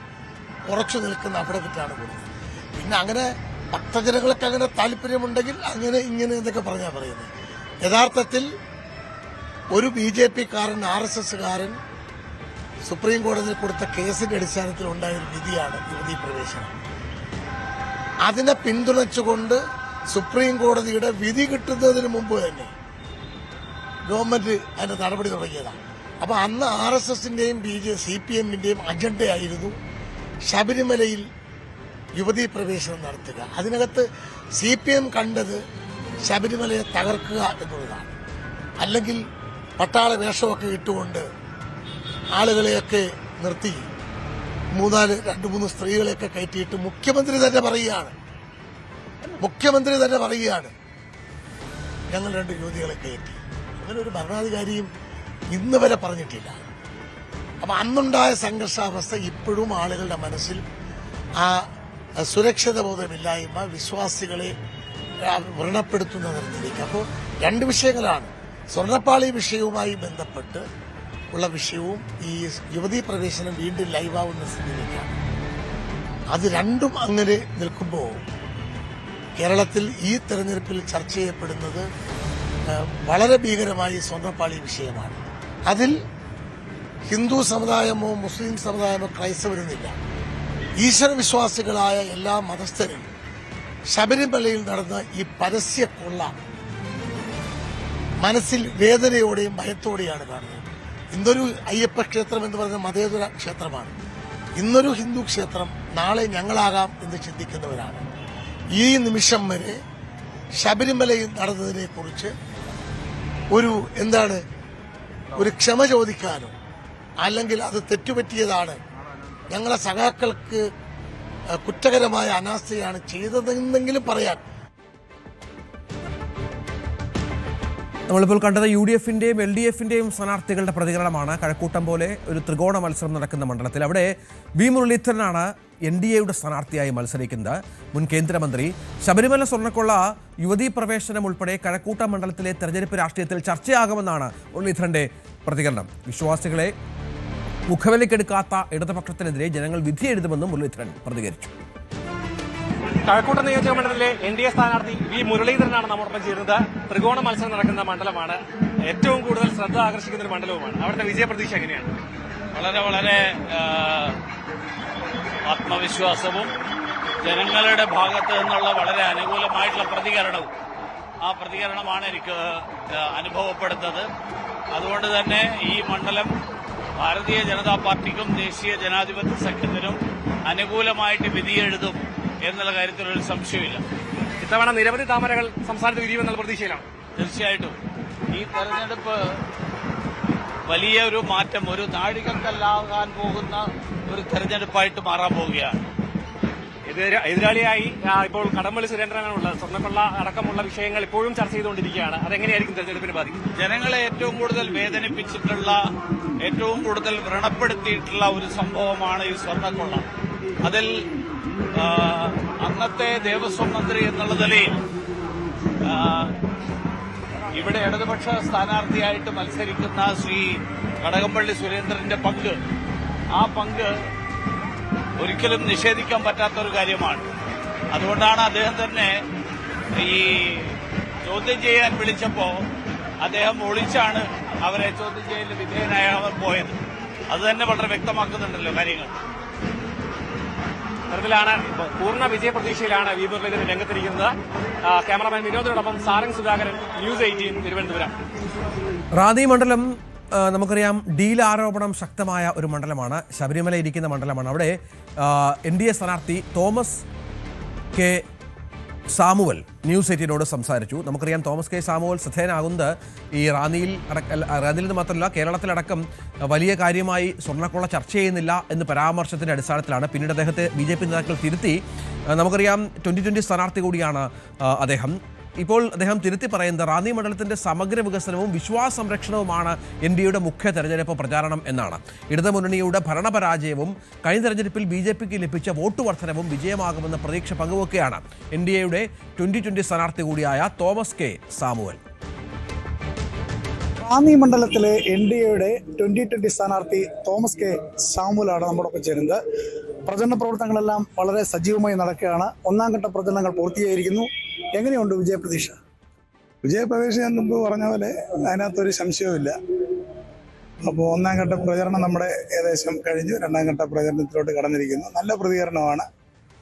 ഉറച്ചു നിൽക്കുന്ന അഫിഡവിറ്റാണ് കൊടുത്തത്. പിന്നെ അങ്ങനെ ഭക്തജനങ്ങൾക്ക് അങ്ങനെ താല്പര്യമുണ്ടെങ്കിൽ അങ്ങനെ ഇങ്ങനെ എന്നൊക്കെ പറഞ്ഞാൽ പറയുന്നത്. യഥാർത്ഥത്തിൽ ഒരു BJP-കാരൻ, RSS-കാരൻ സുപ്രീം കോടതിയിൽ കൊടുത്ത കേസിന്റെ അടിസ്ഥാനത്തിൽ ഉണ്ടായ ഒരു വിധിയാണ് യുവതീ പ്രവേശനം. അതിനെ പിന്തുണച്ചുകൊണ്ട് സുപ്രീം കോടതിയുടെ വിധി കിട്ടുന്നതിന് മുമ്പ് തന്നെ ഗവൺമെന്റ് അതിന്റെ നടപടി തുടങ്ങിയതാണ്. അപ്പൊ അന്ന് RSS-ന്റെയും CPM-ന്റെയും അജണ്ടയായിരുന്നു ശബരിമലയിൽ യുവതീ പ്രവേശനം നടത്തുക. അതിനകത്ത് CPM കണ്ടത് ശബരിമലയെ തകർക്കുക എന്നുള്ളതാണ്. അല്ലെങ്കിൽ പട്ടാള വേഷമൊക്കെ ഇട്ടുകൊണ്ട് ആളുകളെയൊക്കെ നിർത്തി 2-3 സ്ത്രീകളെയൊക്കെ കയറ്റിയിട്ട് മുഖ്യമന്ത്രി തന്നെ പറയുകയാണ് ഞങ്ങൾ 2 യുവതികളെ കയറ്റി. അങ്ങനെ ഒരു ഭരണാധികാരിയും ഇന്ന് വരെ പറഞ്ഞിട്ടില്ല. അപ്പൊ അന്നുണ്ടായ സംഘർഷാവസ്ഥ ഇപ്പോഴും ആളുകളുടെ മനസ്സിൽ ആ സുരക്ഷിത ബോധമില്ലായ്മ വിശ്വാസികളെ വ്രണപ്പെടുത്തുന്ന തരത്തിലേക്ക്. അപ്പോൾ 2 വിഷയങ്ങളാണ്. സ്വർണ്ണപ്പാളി വിഷയവുമായി ബന്ധപ്പെട്ട് ഉള്ള വിഷയവും ഈ യുവതീ പ്രവേശനം വീണ്ടും ലൈവാവുന്ന സ്ഥിതിയിലേക്കാണ്. അത് രണ്ടും അങ്ങനെ നിൽക്കുമ്പോൾ കേരളത്തിൽ ഈ തെരഞ്ഞെടുപ്പിൽ ചർച്ച ചെയ്യപ്പെടുന്നത് വളരെ ഭീകരമായി സ്വർണ്ണപ്പാളി വിഷയമാണ്. അതിൽ ഹിന്ദു സമുദായമോ മുസ്ലിം സമുദായമോ ക്രൈസ്തവരെന്നില്ല, ഈശ്വരവിശ്വാസികളായ എല്ലാ മതസ്ഥരും ശബരിമലയിൽ നടന്ന ഈ പരസ്യ കൊള്ള മനസ്സിൽ വേദനയോടെയും ഭയത്തോടെയാണ് കാണുന്നത്. ഇന്നൊരു അയ്യപ്പ ക്ഷേത്രം എന്ന് പറയുന്ന മതേതര ക്ഷേത്രമാണ്. ഇന്നൊരു ഹിന്ദു ക്ഷേത്രം, നാളെ ഞങ്ങളാകാം എന്ന് ചിന്തിക്കുന്നവരാണ്. ഈ നിമിഷം വരെ ശബരിമലയിൽ നടന്നതിനെ കുറിച്ച് ഒരു ക്ഷമ ചോദിക്കാനോ അല്ലെങ്കിൽ അത് തെറ്റുപറ്റിയതാണ്, ഞങ്ങളെ സഖാക്കൾക്ക് കുറ്റകരമായ അനാസ്ഥയാണ് ചെയ്തതെന്നെങ്കിലും പറയാൻ. നമ്മളിപ്പോൾ കണ്ടത് UDF-ന്റെയും LDF-ന്റെയും സ്ഥാനാർത്ഥികളുടെ പ്രതികരണമാണ്. കഴക്കൂട്ടം പോലെ ഒരു ത്രികോണ മത്സരം നടക്കുന്ന മണ്ഡലത്തിൽ അവിടെ വി മുരളീധരനാണ് NDA-യുടെ സ്ഥാനാർത്ഥിയായി മത്സരിക്കുന്നത്. മുൻ കേന്ദ്രമന്ത്രി. ശബരിമല സ്വർണ്ണക്കൊള്ള, യുവതീ പ്രവേശനം ഉൾപ്പെടെ കഴക്കൂട്ടം മണ്ഡലത്തിലെ തെരഞ്ഞെടുപ്പ് രാഷ്ട്രീയത്തിൽ ചർച്ചയാകുമെന്നാണ് മുരളീധരന്റെ പ്രതികരണം. വിശ്വാസികളെ മുഖവിലക്കെടുക്കാത്ത ഇടതുപക്ഷത്തിനെതിരെ ജനങ്ങൾ വിധി എഴുതുമെന്നും മുരളീധരൻ പ്രതികരിച്ചു. കഴക്കൂട്ടം നിയോജക മണ്ഡലത്തിലെ NDA സ്ഥാനാർത്ഥി വി മുരളീധരനാണ് നമ്മോടൊപ്പം ചേരുന്നത്. ത്രികോണ മത്സരം നടക്കുന്ന മണ്ഡലമാണ്. ഏറ്റവും കൂടുതൽ ശ്രദ്ധ ആകർഷിക്കുന്ന ഒരു മണ്ഡലവുമാണ്. അവിടുത്തെ വിജയപ്രതീക്ഷ എങ്ങനെയാണ്? വളരെ ആത്മവിശ്വാസവും ജനങ്ങളുടെ ഭാഗത്ത് നിന്നുള്ള വളരെ അനുകൂലമായിട്ടുള്ള പ്രതികരണവും ആ പ്രതികരണമാണ് എനിക്ക് അനുഭവപ്പെടുന്നത്. അതുകൊണ്ട് തന്നെ ഈ മണ്ഡലം ഭാരതീയ ജനതാ പാർട്ടിക്കും ദേശീയ ജനാധിപത്യ സഖ്യത്തിനും അനുകൂലമായിട്ട് വിധിയെഴുതും എന്നുള്ള കാര്യത്തിൽ ഒരു സംശയമില്ല. ഇത്തവണ നിരവധി താമരകൾ സംസ്ഥാനത്ത് വിരിയുമെന്നുള്ള പ്രതീക്ഷയിലാണ്. തീർച്ചയായിട്ടും ഈ തെരഞ്ഞെടുപ്പ് വലിയ ഒരു മാറ്റം, ഒരു നാഴികക്കല്ലാകാൻ പോകുന്ന ഒരു തെരഞ്ഞെടുപ്പായിട്ട് മാറാൻ പോവുകയാണ്. എതിരാളിയായി ഇപ്പോൾ കടകംപള്ളി സുരേന്ദ്രനാണുള്ളത്. സ്വർണ്ണക്കൊള്ള അടക്കമുള്ള വിഷയങ്ങൾ ഇപ്പോഴും ചർച്ച ചെയ്തുകൊണ്ടിരിക്കുകയാണ്. അതെങ്ങനെയായിരിക്കും തെരഞ്ഞെടുപ്പിനെ ബാധിക്കും? ജനങ്ങളെ ഏറ്റവും കൂടുതൽ വേദനിപ്പിച്ചിട്ടുള്ള, ഏറ്റവും കൂടുതൽ വ്രണപ്പെടുത്തിയിട്ടുള്ള ഒരു സംഭവമാണ് ഈ സ്വർണ്ണക്കൊള്ള. അതിൽ അന്നത്തെ ദേവസ്വം മന്ത്രി എന്നുള്ള നിലയിൽ ഇവിടെ ഇടതുപക്ഷ സ്ഥാനാർത്ഥിയായിട്ട് മത്സരിക്കുന്ന ശ്രീ കടകംപള്ളി സുരേന്ദ്രന്റെ പങ്ക്, ആ പങ്ക് ഒരിക്കലും നിഷേധിക്കാൻ പറ്റാത്തൊരു കാര്യമാണ്. അതുകൊണ്ടാണ് അദ്ദേഹം തന്നെ ഈ ചോദ്യം ചെയ്യാൻ വിളിച്ചപ്പോൾ അദ്ദേഹം ഒളിച്ചാണ് അവരെ ചോദ്യം ചെയ്യലിന് വിധേയനായ അവർ പോയത്. അത് തന്നെ വളരെ വ്യക്തമാക്കുന്നുണ്ടല്ലോ കാര്യങ്ങൾ. തരത്തിലാണ് പൂർണ്ണ വിജയപ്രതീക്ഷയിലാണ് വി മുരളീധരൻ രംഗത്തിരിക്കുന്നത്. ക്യാമറമാൻ വിനോദിനോടൊപ്പം സാരംഗ് സുധാകരൻ, ന്യൂസ് 18 തിരുവനന്തപുരം. റാന്നി മണ്ഡലം നമുക്കറിയാം ഡീൽ ആരോപണം ശക്തമായ ഒരു മണ്ഡലമാണ്. ശബരിമല ഇരിക്കുന്ന മണ്ഡലമാണ്. അവിടെ NDA സ്ഥാനാർത്ഥി തോമസ് കെ സാമുവൽ ന്യൂസ് 18നോട് സംസാരിച്ചു. നമുക്കറിയാം തോമസ് കെ സാമുവൽ ശ്രദ്ധേയനാകുന്നത് ഈ റാന്നിയിൽ നിന്ന് മാത്രമല്ല കേരളത്തിലടക്കം വലിയ കാര്യമായി സ്വർണ്ണക്കൊള്ള ചർച്ച ചെയ്യുന്നില്ല എന്ന് പരാമർശത്തിന്റെ അടിസ്ഥാനത്തിലാണ്. പിന്നീട് അദ്ദേഹത്തെ BJP നേതാക്കൾ തിരുത്തി. നമുക്കറിയാം 2020 സ്ഥാനാർത്ഥി കൂടിയാണ് അദ്ദേഹം. ഇപ്പോൾ അദ്ദേഹം തിരുത്തി പറയുന്നത് റാന്നി മണ്ഡലത്തിന്റെ സമഗ്ര വികസനവും വിശ്വാസ സംരക്ഷണവുമാണ് NDAയുടെ മുഖ്യ തെരഞ്ഞെടുപ്പ് പ്രചാരണം എന്നാണ്. ഇടതുമുന്നണിയുടെ ഭരണപരാജയവും കഴിഞ്ഞ തെരഞ്ഞെടുപ്പിൽ BJPക്ക് ലഭിച്ച വോട്ട് വർധനവും വിജയമാകുമെന്ന പ്രതീക്ഷ പങ്കുവെക്കുകയാണ് NDAയുടെ 2020 സ്ഥാനാർത്ഥി കൂടിയായ തോമസ് കെ സാമുവൽ. റാന്നി മണ്ഡലത്തിലെ NDAയുടെ 2020 സ്ഥാനാർത്ഥി തോമസ് കെ സാമുവലാണ് നമ്മോടൊപ്പം ചേരുന്നത്. പ്രചരണ പ്രവർത്തനങ്ങളെല്ലാം വളരെ സജീവമായി നടക്കുകയാണ്. ഒന്നാം ഘട്ട പ്രചരണങ്ങൾ പൂർത്തിയായിരിക്കുന്നു. എങ്ങനെയുണ്ട് വിജയപ്രതീക്ഷ? വിജയപ്രതീക്ഷ ഞാൻ മുമ്പ് പറഞ്ഞ പോലെ അതിനകത്തൊരു സംശയവുമില്ല. അപ്പോൾ ഒന്നാം ഘട്ട പ്രചരണം നമ്മുടെ ഏകദേശം കഴിഞ്ഞു. രണ്ടാം ഘട്ട പ്രചരണത്തിലോട്ട് കടന്നിരിക്കുന്നു. നല്ല പ്രതികരണമാണ്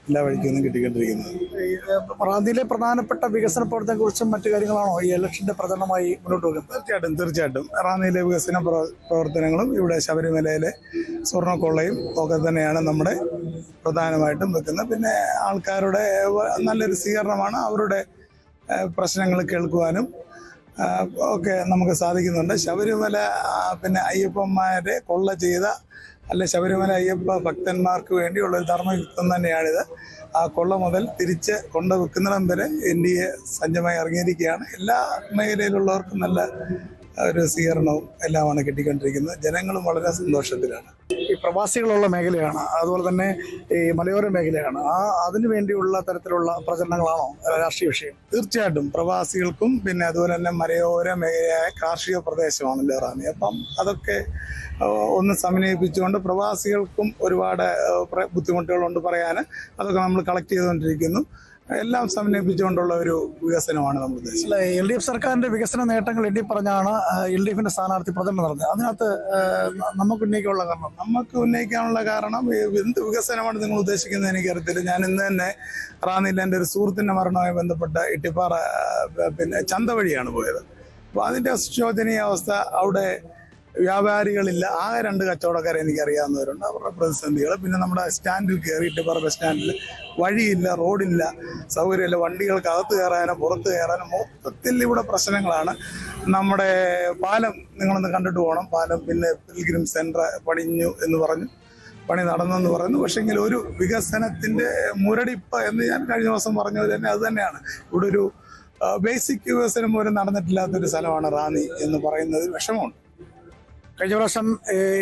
എല്ലാ വഴിക്കൊന്നും കിട്ടിക്കൊണ്ടിരിക്കുന്നത്. റാന്നിയിലെ പ്രധാനപ്പെട്ട വികസന പ്രവർത്തനത്തെക്കുറിച്ചും മറ്റു കാര്യങ്ങളാണോ ഈ ഇലക്ഷന്റെ പ്രചരണമായി മുന്നോട്ട് പോകുന്നത്? തീർച്ചയായിട്ടും റാന്നിയിലെ വികസന പ്രവർത്തനങ്ങളും ഇവിടെ ശബരിമലയിലെ സ്വർണ്ണക്കൊള്ളയും ഒക്കെ തന്നെയാണ് നമ്മുടെ പ്രധാനമായിട്ടും വെക്കുന്നത്. പിന്നെ ആൾക്കാരുടെ നല്ലൊരു സ്വീകരണമാണ്. അവരുടെ പ്രശ്നങ്ങൾ കേൾക്കുവാനും ഒക്കെ നമുക്ക് സാധിക്കുന്നുണ്ട്. ശബരിമല പിന്നെ അയ്യപ്പന്മാരെ കൊള്ള ചെയ്ത ശബരിമല അയ്യപ്പ ഭക്തന്മാർക്ക് വേണ്ടിയുള്ള ഒരു ധർമ്മയുക്തം തന്നെയാണിത്. ആ കൊള്ള മുതൽ തിരിച്ച് കൊണ്ടുവെക്കുന്നിടം വരെ NDA സജ്ജമായി ഇറങ്ങിയിരിക്കുകയാണ്. എല്ലാ മേഖലയിലുള്ളവർക്കും നല്ല ഒരു സ്വീകരണവും എല്ലാമാണ് കിട്ടിക്കൊണ്ടിരിക്കുന്നത്. ജനങ്ങളും വളരെ സന്തോഷത്തിലാണ്. ഈ പ്രവാസികളുള്ള മേഖലയാണ്, അതുപോലെ തന്നെ ഈ മലയോര മേഖലയാണ്. അതിനു വേണ്ടിയുള്ള തരത്തിലുള്ള പ്രചരണങ്ങളാണോ രാഷ്ട്രീയ വിഷയം? തീർച്ചയായിട്ടും പ്രവാസികൾക്കും പിന്നെ അതുപോലെ തന്നെ മലയോര മേഖലയായ കാർഷിക പ്രദേശമാണല്ലോ റാന്നി. അപ്പം അതൊക്കെ ഒന്ന് സമന്വയിപ്പിച്ചുകൊണ്ട് പ്രവാസികൾക്കും ഒരുപാട് ബുദ്ധിമുട്ടുകളുണ്ട് പറയാൻ. അതൊക്കെ നമ്മൾ കളക്ട് ചെയ്തുകൊണ്ടിരിക്കുന്നു. എല്ലാം സമന്വയിപ്പിച്ചുകൊണ്ടുള്ള ഒരു വികസനമാണ് നമ്മൾ ഉദ്ദേശിച്ചത്. LDF സർക്കാരിന്റെ വികസന നേട്ടങ്ങൾ എണ്ണി പറഞ്ഞാണ് LDFന്റെ സ്ഥാനാർത്ഥി പ്രചരണം നടന്നത്. അതിനകത്ത് നമുക്ക് ഉന്നയിക്കാനുള്ള കാരണം എന്ത് വികസനമാണ് നിങ്ങൾ ഉദ്ദേശിക്കുന്നത് എനിക്കറിയത്തില്ല. ഞാൻ ഇന്ന് തന്നെ റാന്നിയിൽ എൻ്റെ ഒരു സുഹൃത്തിൻ്റെ മരണവുമായി ബന്ധപ്പെട്ട ഇട്ടിപ്പാറ പിന്നെ ചന്ത വഴിയാണ് പോയത്. അപ്പോൾ അതിൻ്റെ ശോചനീയ അവസ്ഥ, അവിടെ വ്യാപാരികളില്ല, ആകെ 2 കച്ചവടക്കാരെ എനിക്കറിയാവുന്നവരുണ്ട്. അവരുടെ പ്രതിസന്ധികൾ, പിന്നെ നമ്മുടെ സ്റ്റാൻഡിൽ കയറിയിട്ട് പറഞ്ഞ സ്റ്റാൻഡിൽ വഴിയില്ല, റോഡില്ല, സൗകര്യമില്ല, വണ്ടികൾക്ക് അകത്ത് കയറാനോ പുറത്ത് കയറാനോ മൊത്തത്തിൽ ഇവിടെ പ്രശ്നങ്ങളാണ്. നമ്മുടെ പാലം നിങ്ങളൊന്ന് കണ്ടിട്ട് പോകണം. പാലം പിന്നെ പിൽഗ്രിം സെൻറ്റർ പണിഞ്ഞു എന്ന് പറഞ്ഞു, പണി നടന്നെന്ന് പറയുന്നു. പക്ഷെങ്കിൽ ഒരു വികസനത്തിൻ്റെ മുരടിപ്പ് എന്ന് ഞാൻ കഴിഞ്ഞ ദിവസം പറഞ്ഞത് തന്നെ അത് തന്നെയാണ്. ഇവിടെ ഒരു ബേസിക് വികസനം പോലും നടന്നിട്ടില്ലാത്തൊരു സ്ഥലമാണ് റാന്നി എന്ന് പറയുന്നതിൽ വിഷമമുണ്ട്. കഴിഞ്ഞ പ്രാവശ്യം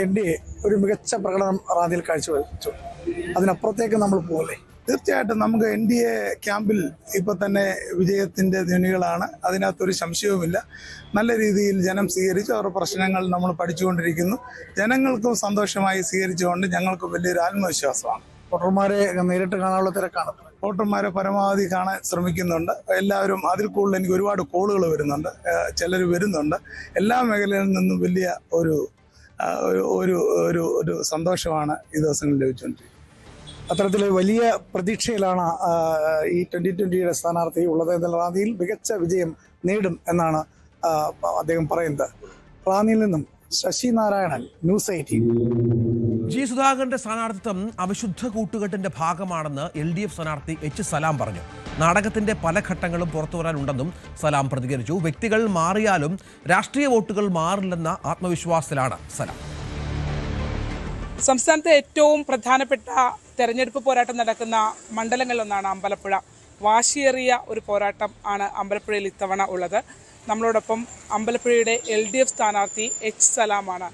NDA ഒരു മികച്ച പ്രകടനം റാന്നിയിൽ കാഴ്ചവെച്ചു. അതിനപ്പുറത്തേക്ക് നമ്മൾ പോകല്ലേ? തീർച്ചയായിട്ടും നമുക്ക് NDA ക്യാമ്പിൽ ഇപ്പൊ തന്നെ വിജയത്തിന്റെ ധ്വനികളാണ്. അതിനകത്തൊരു സംശയവുമില്ല. നല്ല രീതിയിൽ ജനം സ്വീകരിച്ചു. അവരുടെ പ്രശ്നങ്ങൾ നമ്മൾ പഠിച്ചുകൊണ്ടിരിക്കുന്നു. ജനങ്ങൾക്കും സന്തോഷമായി സ്വീകരിച്ചുകൊണ്ട് ഞങ്ങൾക്ക് വലിയൊരു ആത്മവിശ്വാസമാണ്. വോട്ടർമാരെ നേരിട്ട് കാണാനുള്ള തിരക്കാണ്. വോട്ടർമാരെ പരമാവധി കാണാൻ ശ്രമിക്കുന്നുണ്ട്. എല്ലാവരും അതിൽ കൂടുതൽ എനിക്ക് ഒരുപാട് കോളുകൾ വരുന്നുണ്ട്, ചിലർ വരുന്നുണ്ട്. എല്ലാ മേഖലയിൽ നിന്നും വലിയ ഒരു ഒരു ഒരു ഒരു സന്തോഷമാണ് ഈ ദിവസങ്ങളിൽ ലഭിച്ചുകൊണ്ടിരിക്കുന്നത്. അത്തരത്തിൽ വലിയ പ്രതീക്ഷയിലാണ് ഈ 2020 സ്ഥാനാർത്ഥി ഉള്ളത്. എന്നാൽ റാന്നിയിൽ മികച്ച വിജയം നേടും എന്നാണ് അദ്ദേഹം പറയുന്നത്. റാന്നിയിൽ നിന്നും ശശി നാരായണൻ, ന്യൂസ് 18. ജി സുധാകരന്റെ സ്ഥാനാർത്ഥിത്വം അവിശുദ്ധ കൂട്ടുകെട്ടിന്റെ ഭാഗമാണെന്ന് LDF സ്ഥാനാർത്ഥി H. സലാം പറഞ്ഞു. നാടകത്തിന്റെ പല ഘട്ടങ്ങളും പുറത്തുവരാനുണ്ടെന്നും സലാം പ്രതികരിച്ചു. വ്യക്തികൾ മാറിയാലും രാഷ്ട്രീയ വോട്ടുകൾ മാറില്ലെന്ന ആത്മവിശ്വാസത്തിലാണ് സലാം. സംസ്ഥാനത്തെ ഏറ്റവും പ്രധാനപ്പെട്ട തെരഞ്ഞെടുപ്പ് പോരാട്ടം നടക്കുന്ന മണ്ഡലങ്ങളിലൊന്നാണ് അമ്പലപ്പുഴ. വാശിയേറിയ ഒരു പോരാട്ടം ആണ് അമ്പലപ്പുഴയിൽ ഇത്തവണ ഉള്ളത്. നമ്മളോടൊപ്പം അമ്പലപ്പുഴയുടെ LDF സ്ഥാനാർത്ഥി H. സലാമാണ്.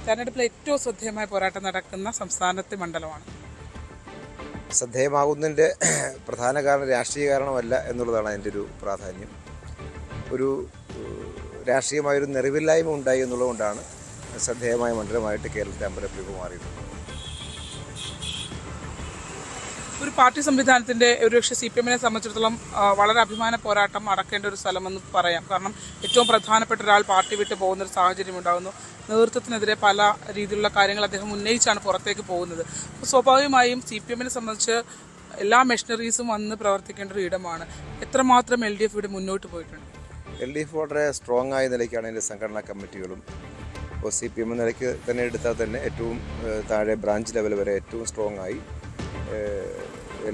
തെരഞ്ഞെടുപ്പിൽ ഏറ്റവും ശ്രദ്ധേയമായ പോരാട്ടം നടക്കുന്ന സംസ്ഥാനത്തെ മണ്ഡലമാണ്. ശ്രദ്ധേയമാകുന്നതിൻ്റെ പ്രധാന കാരണം രാഷ്ട്രീയ കാരണമല്ല എന്നുള്ളതാണ് അതിൻ്റെ ഒരു പ്രാധാന്യം. ഒരു രാഷ്ട്രീയമായൊരു നിറവില്ലായ്മ ഉണ്ടായി എന്നുള്ളതുകൊണ്ടാണ് ശ്രദ്ധേയമായ മണ്ഡലമായിട്ട് കേരളത്തിലെ അമ്പലപ്പുഴ മാറിയിട്ടുള്ളത്. ഒരു പാർട്ടി സംവിധാനത്തിൻ്റെ ഒരുപക്ഷെ CPM-നെ സംബന്ധിച്ചിടത്തോളം വളരെ അഭിമാന പോരാട്ടം നടക്കേണ്ട ഒരു സ്ഥലമെന്ന് പറയാം. കാരണം ഏറ്റവും പ്രധാനപ്പെട്ട ഒരാൾ പാർട്ടി വിട്ട് പോകുന്നൊരു സാഹചര്യം ഉണ്ടാകുന്നു. നേതൃത്വത്തിനെതിരെ പല രീതിയിലുള്ള കാര്യങ്ങൾ അദ്ദേഹം ഉന്നയിച്ചാണ് പുറത്തേക്ക് പോകുന്നത്. അപ്പോൾ സ്വാഭാവികമായും CPM-നെ സംബന്ധിച്ച് എല്ലാ മെഷീനറീസും വന്ന് പ്രവർത്തിക്കേണ്ട ഒരു ഇടമാണ്. എത്രമാത്രം LDF ഇവിടെ മുന്നോട്ട് പോയിട്ടുണ്ട്? LDF വളരെ സ്ട്രോങ് ആയ നിലയ്ക്കാണ് അതിൻ്റെ സംഘടനാ കമ്മിറ്റികളും. ഇപ്പോൾ CPM നിലയ്ക്ക് തന്നെ എടുത്താൽ തന്നെ ഏറ്റവും താഴെ ബ്രാഞ്ച് ലെവൽ വരെ ഏറ്റവും സ്ട്രോങ് ആയി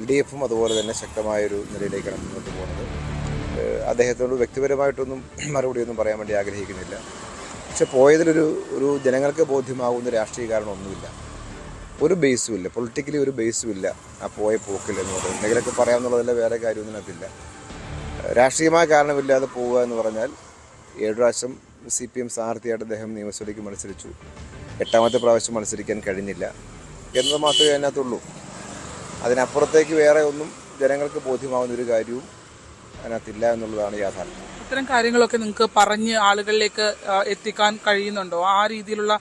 LDF-ഉം അതുപോലെ തന്നെ ശക്തമായൊരു നിലയിലേക്കാണ് മുന്നോട്ട് പോകുന്നത്. അദ്ദേഹത്തോട് വ്യക്തിപരമായിട്ടൊന്നും മറുപടിയൊന്നും പറയാൻ വേണ്ടി ആഗ്രഹിക്കുന്നില്ല. പക്ഷെ പോയതിലൊരു ജനങ്ങൾക്ക് ബോധ്യമാകുന്ന രാഷ്ട്രീയ കാരണമൊന്നുമില്ല, ഒരു ബേസും ഇല്ല, പൊളിറ്റിക്കലി ഒരു ബേസും ഇല്ല ആ പോയ പോക്കിൽ എന്ന് പറയുന്നത്. എന്തെങ്കിലുമൊക്കെ പറയാമെന്നുള്ളതല്ല, വേറെ കാര്യമൊന്നും അതില്ല. രാഷ്ട്രീയമായ കാരണമില്ലാതെ പോവുക എന്ന് പറഞ്ഞാൽ 7 പ്രാവശ്യം CPM സ്ഥാനാർത്ഥിയായിട്ട് അദ്ദേഹം നിയമസഭയ്ക്ക് മത്സരിച്ചു. 8ാമത്തെ പ്രാവശ്യം മത്സരിക്കാൻ കഴിഞ്ഞില്ല എന്നത് മാത്രമേ അതിനകത്തുള്ളൂ. അതിനപ്പുറത്തേക്ക് വേറെ ഒന്നും ജനങ്ങൾക്ക് ബോധ്യമാകുന്ന ഒരു കാര്യവും അതിനകത്തില്ല എന്നുള്ളതാണ് യാഥാർത്ഥ്യം. ഇത്തരം കാര്യങ്ങളൊക്കെ നിങ്ങൾക്ക് പറഞ്ഞ് ആളുകളിലേക്ക് എത്തിക്കാൻ കഴിയുന്നുണ്ടോ? ആ രീതിയിലുള്ള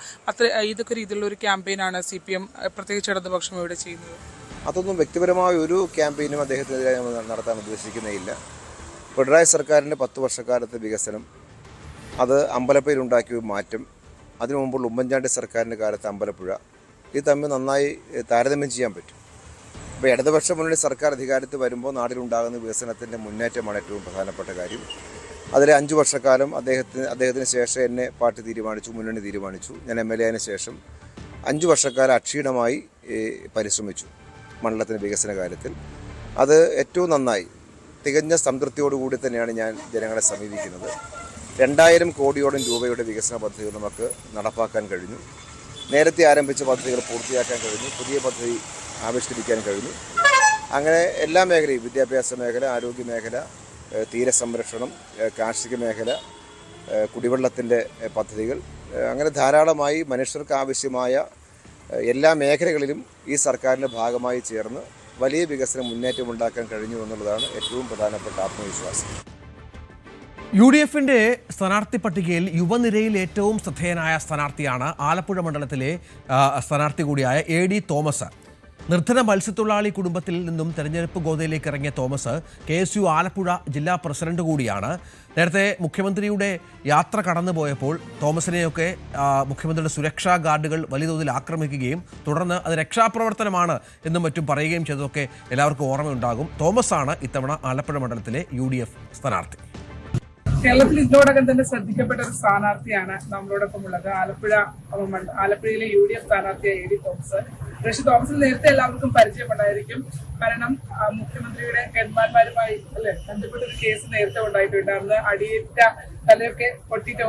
ഇതൊക്കെ രീതിയിലുള്ള ഒരു ക്യാമ്പയിനാണ് CPM പ്രത്യേകിച്ച് ഇടതുപക്ഷം ഇവിടെ ചെയ്യുന്നത്. അതൊന്നും വ്യക്തിപരമായ ഒരു ക്യാമ്പയിനും അദ്ദേഹത്തിനെതിരെ നടത്താൻ ഉദ്ദേശിക്കുന്നേയില്ല. പിണറായി സർക്കാരിൻ്റെ 10 വർഷക്കാലത്തെ വികസനം, അത് അമ്പലപ്പുഴയിലുണ്ടാക്കിയ മാറ്റം, അതിനു മുമ്പുള്ള ഉമ്മൻചാണ്ടി സർക്കാരിൻ്റെ കാലത്ത് അമ്പലപ്പുഴ, ഇത് തമ്മിൽ നന്നായി താരതമ്യം ചെയ്യാൻ പറ്റും. ഇപ്പോൾ ഇടതുപക്ഷ മുന്നണി സർക്കാർ അധികാരത്തിൽ വരുമ്പോൾ നാടിലുണ്ടാകുന്ന വികസനത്തിൻ്റെ മുന്നേറ്റമാണ് ഏറ്റവും പ്രധാനപ്പെട്ട കാര്യം. അതിൽ 5 വർഷക്കാലം അദ്ദേഹത്തിന് ശേഷം എന്നെ പാർട്ടി തീരുമാനിച്ചു, മുന്നണി തീരുമാനിച്ചു. ഞാൻ MLA ആയതിനു ശേഷം 5 വർഷക്കാലം അക്ഷീണമായി പരിശ്രമിച്ചു മണ്ഡലത്തിൻ്റെ വികസന കാര്യത്തിൽ. അത് ഏറ്റവും നന്നായി തികഞ്ഞ സംതൃപ്തിയോടുകൂടി തന്നെയാണ് ഞാൻ ജനങ്ങളെ സമീപിക്കുന്നത്. 2000 കോടിയോളം രൂപയുടെ വികസന പദ്ധതികൾ നമുക്ക് നടപ്പാക്കാൻ കഴിഞ്ഞു. നേരത്തെ ആരംഭിച്ച പദ്ധതികൾ പൂർത്തിയാക്കാൻ കഴിഞ്ഞു. പുതിയ പദ്ധതി ആവിഷ്കരിക്കാൻ കഴിഞ്ഞു. അങ്ങനെ എല്ലാ മേഖലയും, വിദ്യാഭ്യാസ മേഖല, ആരോഗ്യ മേഖല, തീരസംരക്ഷണം, കാർഷിക മേഖല, കുടിവെള്ളത്തിൻ്റെ പദ്ധതികൾ, അങ്ങനെ ധാരാളമായി മനുഷ്യർക്ക് ആവശ്യമായ എല്ലാ മേഖലകളിലും ഈ സർക്കാരിൻ്റെ ഭാഗമായി ചേർന്ന് വലിയ വികസന മുന്നേറ്റമുണ്ടാക്കാൻ കഴിഞ്ഞു എന്നുള്ളതാണ് ഏറ്റവും പ്രധാനപ്പെട്ട ആത്മവിശ്വാസം. UDF-ന്റെ സ്ഥാനാർത്ഥി പട്ടികയിൽ യുവനിരയിൽ ഏറ്റവും ശ്രദ്ധേയനായ സ്ഥാനാർത്ഥിയാണ് ആലപ്പുഴ മണ്ഡലത്തിലെ സ്ഥാനാർത്ഥി കൂടിയായ AD തോമസ്. നിർധന മത്സ്യത്തൊഴിലാളി കുടുംബത്തിൽ നിന്നും തെരഞ്ഞെടുപ്പ് ഗോതയിലേക്ക് ഇറങ്ങിയ തോമസ് KSU ആലപ്പുഴ ജില്ലാ പ്രസിഡന്റ് കൂടിയാണ്. നേരത്തെ മുഖ്യമന്ത്രിയുടെ യാത്ര കടന്നുപോയപ്പോൾ തോമസിനെയൊക്കെ മുഖ്യമന്ത്രിയുടെ സുരക്ഷാ ഗാർഡുകൾ വലിയ തോതിൽ ആക്രമിക്കുകയും തുടർന്ന് അത് രക്ഷാപ്രവർത്തനമാണ് എന്നും മറ്റും പറയുകയും ചെയ്തതൊക്കെ എല്ലാവർക്കും ഓർമ്മയുണ്ടാകും. തോമസാണ് ഇത്തവണ ആലപ്പുഴ മണ്ഡലത്തിലെ UDF സ്ഥാനാർത്ഥി. കേരളത്തിൽ ഇതിനോടകം തന്നെ ശ്രദ്ധിക്കപ്പെട്ട ഒരു സ്ഥാനാർത്ഥിയാണ് നമ്മളോടൊപ്പം ഉള്ളത്. ആലപ്പുഴയിലെ UDF സ്ഥാനാർത്ഥിയായ AD തോമസ്. പക്ഷേ തോമസിന് നേരത്തെ എല്ലാവർക്കും പരിചയമുണ്ടായിരിക്കും. കാരണം മുഖ്യമന്ത്രിയുടെ ഗൺമാന്മാരുമായി ബന്ധപ്പെട്ട ഒരു കേസ് നേരത്തെ ഉണ്ടായിട്ടുണ്ട്. അന്ന് അടിയേറ്റ തലയൊക്കെ പൊട്ടിയിട്ട്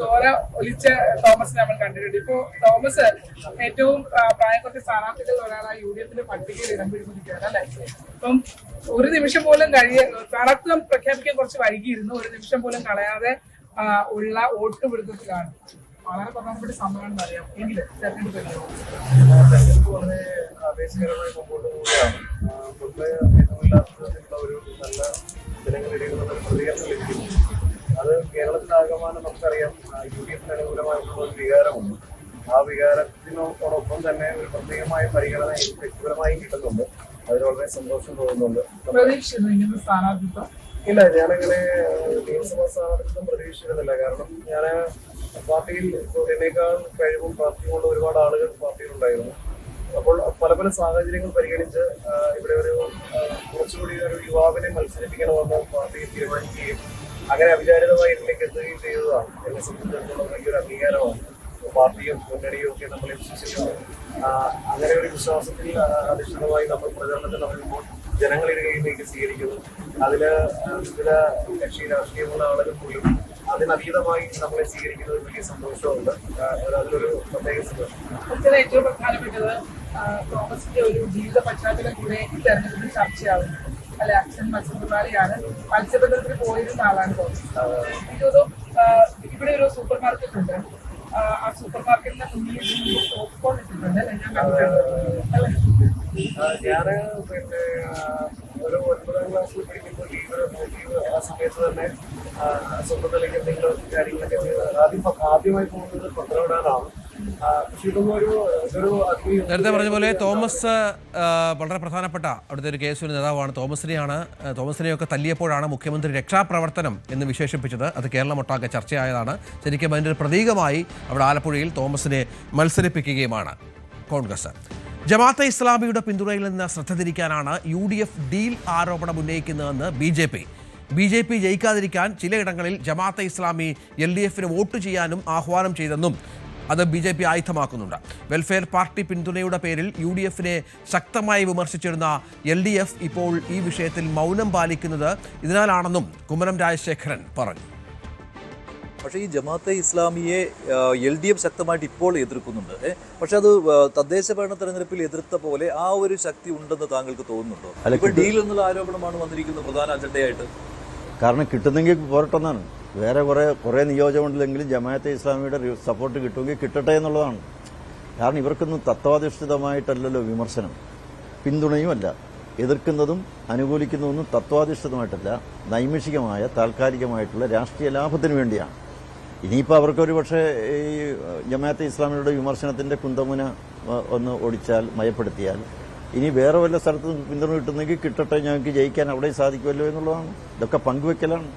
ചോര ഒലിച്ച തോമസിനെ നമ്മൾ കണ്ടിട്ടുണ്ട്. ഇപ്പോ തോമസ് ഏറ്റവും പ്രായം കുറച്ച സ്ഥാനാർത്ഥികളിൽ ഒരാളാണ് UDF-ന്റെ പട്ടികയിൽ ഇടം പിടിച്ചിരിക്കുകയാണ് അല്ലെ. അപ്പം ഒരു നിമിഷം പോലും സ്ഥാനാർത്ഥിത്വം പ്രഖ്യാപിക്കാൻ കുറച്ച് വൈകിയിരുന്നു. ഒരു നിമിഷം പോലും കളയാതെ ഉള്ള വോട്ടുപിടുത്തത്തിലാണ്. വളരെ പ്രധാനപ്പെട്ട സമയമാണെന്ന് അറിയാം. എങ്കിലും തെരഞ്ഞെടുപ്പ് വളരെ ആവേശകരമായി മുമ്പോട്ട് പോവുകയാണ്. പൊതുവെല്ലാത്ത ഒരു നല്ല ജനങ്ങളിടയിൽ നിന്നൊരു പ്രതികരണം ലഭിക്കുന്നു. അത് കേരളത്തിലാകമാനം നമുക്കറിയാം UDF-ന് അനുകൂലമായിട്ടുള്ള ഒരു വികാരമുണ്ട്. ആ വികാരത്തിനോടൊപ്പം തന്നെ ഒരു പ്രത്യേകമായ പരിഗണന എനിക്ക് വ്യക്തിപരമായി കിട്ടുന്നുണ്ട്. അതിൽ വളരെ സന്തോഷം തോന്നുന്നുണ്ട്. ഇല്ല, ഞാനങ്ങനെ നിയമസഭാ സ്ഥാനാർത്ഥിത്വം പ്രതീക്ഷിച്ചിരുന്നില്ല. കാരണം ഞാൻ പാർട്ടിയിൽ എന്നേക്കാൾ കഴിവും പ്രാപ്തിയുമുള്ള ഒരുപാട് ആളുകൾ പാർട്ടിയിലുണ്ടായിരുന്നു. അപ്പോൾ പല പല സാഹചര്യങ്ങൾ പരിഗണിച്ച് ഇവിടെ ഒരു കുറച്ചുകൂടി ഒരു യുവാവിനെ മത്സരിപ്പിക്കണമെന്ന് പാർട്ടി തീരുമാനിക്കുകയും അങ്ങനെ അവിചാരിതമായി ഇതിലേക്ക് എത്തുകയും ചെയ്തതാണ്. എന്നെ സംബന്ധിച്ചിടത്തോളം വലിയൊരു അംഗീകാരമാണ്. പാർട്ടിയും മുന്നണിയും ഒക്കെ നമ്മളെ വിശ്വസിക്കുന്നു. അങ്ങനെ ഒരു വിശ്വാസത്തിൽ അധിഷ്ഠിതമായി നമ്മൾ പ്രചരണത്തിൽ നടക്കുമ്പോൾ ജനങ്ങളിലേക്ക് സ്വീകരിക്കുന്നു. അതില് വിവിധ കക്ഷി രാഷ്ട്രീയമുള്ള ആളുകൾ പോലും അതിനതീതമായി നമ്മളെ സ്വീകരിക്കുന്നത് വലിയ സന്തോഷമുണ്ട്. അതിലൊരു പ്രത്യേക സന്തോഷം. ഏറ്റവും പ്രധാനപ്പെട്ടത് തോമസിന്റെ ഒരു ജീവിത പശ്ചാത്തലം കൂടെ ഈ തെരഞ്ഞെടുപ്പിൽ ചർച്ചയാവുന്നു. അല്ലെ, അച്ഛൻ മത്സ്യത്തൊഴിലാളിയാണ്, മത്സ്യബന്ധനത്തിന് പോയിരുന്ന ആളാണ് തോമസ്. എനിക്ക് തോന്നുന്നു ഇവിടെ ഒരു സൂപ്പർ മാർക്കറ്റ് ഉണ്ട്. ആ സൂപ്പർ മാർക്കറ്റിന്റെ മുന്നിൽ പോപ്കോൺ ഇട്ടിട്ടുണ്ട്. ഞാന് പിന്നെ ഒരു 9ാം ക്ലാസ്സിൽ പഠിക്കുമ്പോൾ ലീവ് ആ സമയത്ത് തന്നെ സ്വന്തത്തിലേക്ക് എന്തെങ്കിലും കാര്യങ്ങളൊക്കെ ചെയ്ത് ആദ്യമായി പോകുന്നത് പത്രമിടാനാണ്. നേരത്തെ പറഞ്ഞ പോലെ തോമസ് വളരെ പ്രധാനപ്പെട്ട അവിടുത്തെ ഒരു കേസ് നേതാവാണ്. തോമസിനെയൊക്കെ തല്ലിയപ്പോഴാണ് മുഖ്യമന്ത്രി രക്ഷാപ്രവർത്തനം എന്ന് വിശേഷിപ്പിച്ചത്. അത് കേരളമൊട്ടാകെ ചർച്ചയായതാണ്. ശരിക്കും അതിൻ്റെ ഒരു പ്രതീകമായി അവിടെ ആലപ്പുഴയിൽ തോമസിനെ മത്സരിപ്പിക്കുകയുമാണ് കോൺഗ്രസ്. ജമാഅത്തെ ഇസ്ലാമിയുടെ പിന്തുണയിൽ നിന്ന് ശ്രദ്ധ തിരിക്കാനാണ് UDF ഡീൽ ആരോപണം ഉന്നയിക്കുന്നതെന്ന് BJP ജയിക്കാതിരിക്കാൻ ചിലയിടങ്ങളിൽ ജമാഅത്തെ ഇസ്ലാമി LDFന് വോട്ട് ചെയ്യാനും ആഹ്വാനം ചെയ്തെന്നും അത് BJP ആയുധമാക്കുന്നുണ്ട്. വെൽഫെയർ പാർട്ടി പിന്തുണയുടെ പേരിൽ UDFനെ ശക്തമായി വിമർശിച്ചിരുന്ന LDF ഇപ്പോൾ ഈ വിഷയത്തിൽ മൗനം പാലിക്കുന്നത് ഇതിനാലാണെന്നും കുമ്മനം രാജശേഖരൻ പറഞ്ഞു. പക്ഷേ ഈ ജമാഅത്തെ ഇസ്ലാമിയെ LDF ശക്തമായിട്ട് ഇപ്പോൾ എതിർക്കുന്നുണ്ട്. പക്ഷെ അത് തദ്ദേശ ഭരണ തെരഞ്ഞെടുപ്പിൽ എതിർത്ത പോലെ ആ ഒരു ശക്തി ഉണ്ടെന്ന് താങ്കൾക്ക് തോന്നുന്നുണ്ടോ? ഇപ്പോൾ ഡീൽ എന്നുള്ള ആരോപണമാണ് വന്നിരിക്കുന്നത് പ്രധാന അജണ്ടയായിട്ട്. കാരണം കിട്ടുന്നെങ്കിൽ പോരട്ടെന്നാണ്. വേറെ കുറേ നിയോജകമണ്ഡലമെങ്കിലും ജമാഅത്തെ ഇസ്ലാമിയുടെ സപ്പോർട്ട് കിട്ടുമെങ്കിൽ കിട്ടട്ടെ എന്നുള്ളതാണ്. കാരണം ഇവർക്കൊന്നും തത്വാധിഷ്ഠിതമായിട്ടല്ലല്ലോ വിമർശനം, പിന്തുണയുമല്ല. എതിർക്കുന്നതും അനുകൂലിക്കുന്നതൊന്നും തത്വാധിഷ്ഠിതമായിട്ടല്ല, നൈമിഷികമായ താൽക്കാലികമായിട്ടുള്ള രാഷ്ട്രീയ ലാഭത്തിന് വേണ്ടിയാണ്. ഇനിയിപ്പോൾ അവർക്കൊരു പക്ഷേ ഈ ജമാഅത്തെ ഇസ്ലാമിയുടെ വിമർശനത്തിൻ്റെ കുന്തമുന ഒന്ന് ഒടിച്ചാൽ, മയപ്പെടുത്തിയാൽ, ഇനി വേറെ വല്ല സ്ഥലത്തും പിന്തുണ കിട്ടുന്നെങ്കിൽ കിട്ടട്ടെ, ഞങ്ങൾക്ക് ജയിക്കാൻ അവിടെ സാധിക്കുമല്ലോ എന്നുള്ളതാണ്. ഇതൊക്കെ പങ്കുവെക്കലാണ്.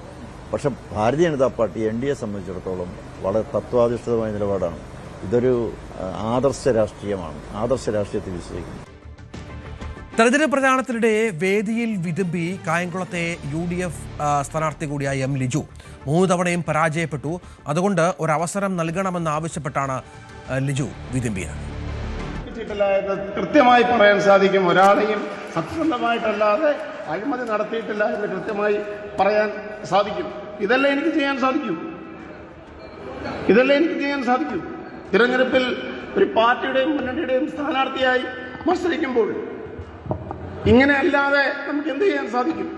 പക്ഷെ ഭാരതീയ ജനതാ പാർട്ടി NDA സംബന്ധിച്ചിടത്തോളം വളരെ തത്വാധിഷ്ഠിതമായ നിലപാടാണ്. ഇതൊരു ആദർശ രാഷ്ട്രീയമാണ്, ആദർശ രാഷ്ട്രീയത്തിൽ വിശ്വസിക്കുന്നു. തെരഞ്ഞെടുപ്പ് പ്രചാരണത്തിനിടെ വേദിയിൽ വിതുമ്പി കായംകുളത്തെ UDF സ്ഥാനാർത്ഥി കൂടിയായ M. ലിജു 3 തവണയും പരാജയപ്പെട്ടു. അതുകൊണ്ട് ഒരവസരം നൽകണമെന്നാവശ്യപ്പെട്ടാണ് ലിജു വിതുമ്പിയത്. കൃത്യമായി പറയാൻ സാധിക്കും. ഒരാളെയും സത്യസന്ധമായിട്ടല്ലാതെ അഴിമതി നടത്തിയിട്ടില്ല എന്ന് കൃത്യമായി പറയാൻ സാധിക്കും. ഇതല്ലേ എനിക്ക് ചെയ്യാൻ സാധിക്കൂ. തിരഞ്ഞെടുപ്പിൽ ഒരു പാർട്ടിയുടെയും മുന്നണിയുടെയും സ്ഥാനാർത്ഥിയായി മത്സരിക്കുമ്പോൾ ഇങ്ങനെ അല്ലാതെ നമുക്ക് എന്ത് ചെയ്യാൻ സാധിക്കും?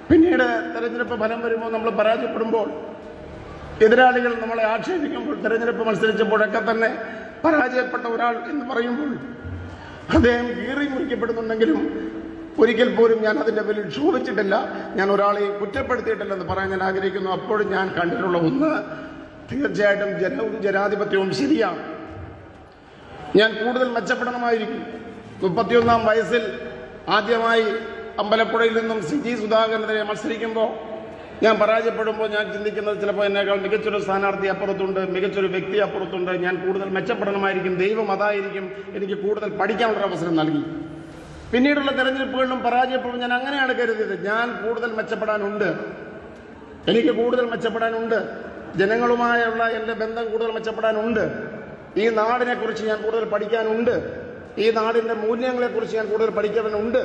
പിന്നീട് തെരഞ്ഞെടുപ്പ് ഫലം വരുമ്പോൾ നമ്മൾ പരാജയപ്പെടുമ്പോൾ, എതിരാളികൾ നമ്മളെ ആക്ഷേപിക്കുമ്പോൾ, തെരഞ്ഞെടുപ്പ് മത്സരിച്ചപ്പോഴൊക്കെ തന്നെ പരാജയപ്പെട്ട ഒരാൾ എന്ന് പറയുമ്പോൾ അദ്ദേഹം കീറി മുറിക്കപ്പെടുന്നുണ്ടെങ്കിലും ഒരിക്കൽ പോലും ഞാൻ അതിൻ്റെ പേരിൽ ക്ഷോഭിച്ചിട്ടില്ല, ഞാൻ ഒരാളെയും കുറ്റപ്പെടുത്തിയിട്ടില്ലെന്ന് പറയാൻ ഞാൻ ആഗ്രഹിക്കുന്നു. അപ്പോഴും ഞാൻ കണ്ടിട്ടുള്ള ഒന്ന്, തീർച്ചയായിട്ടും ജനവും ജനാധിപത്യവും ശരിയാണ്. ഞാൻ കൂടുതൽ മെച്ചപ്പെടണമായിരിക്കും. 31ാം വയസ്സിൽ ആദ്യമായി അമ്പലപ്പുഴയിൽ നിന്നും CG സുധാകരനെതിരെ മത്സരിക്കുമ്പോൾ ഞാൻ പരാജയപ്പെടുമ്പോൾ ഞാൻ ചിന്തിക്കുന്നത് ചിലപ്പോൾ എന്നേക്കാൾ മികച്ചൊരു സ്ഥാനാർത്ഥി അപ്പുറത്തുണ്ട്, മികച്ചൊരു വ്യക്തി അപ്പുറത്തുണ്ട്, ഞാൻ കൂടുതൽ മെച്ചപ്പെടണമായിരിക്കും, ദൈവം അതായിരിക്കും എനിക്ക് കൂടുതൽ പഠിക്കാനുള്ള അവസരം നൽകി. പിന്നീടുള്ള തെരഞ്ഞെടുപ്പുകളിലും പരാജയപ്പെടുമ്പോൾ ഞാൻ അങ്ങനെയാണ് കരുതിയത്. ഞാൻ കൂടുതൽ മെച്ചപ്പെടാനുണ്ട്, എനിക്ക് കൂടുതൽ മെച്ചപ്പെടാനുണ്ട്, ജനങ്ങളുമായുള്ള എൻ്റെ ബന്ധം കൂടുതൽ മെച്ചപ്പെടാനുണ്ട്, ഈ നാടിനെക്കുറിച്ച് ഞാൻ കൂടുതൽ പഠിക്കാനുണ്ട്, ഈ നാടിൻ്റെ മൂല്യങ്ങളെക്കുറിച്ച് ഞാൻ കൂടുതൽ പഠിക്കാനുണ്ട്.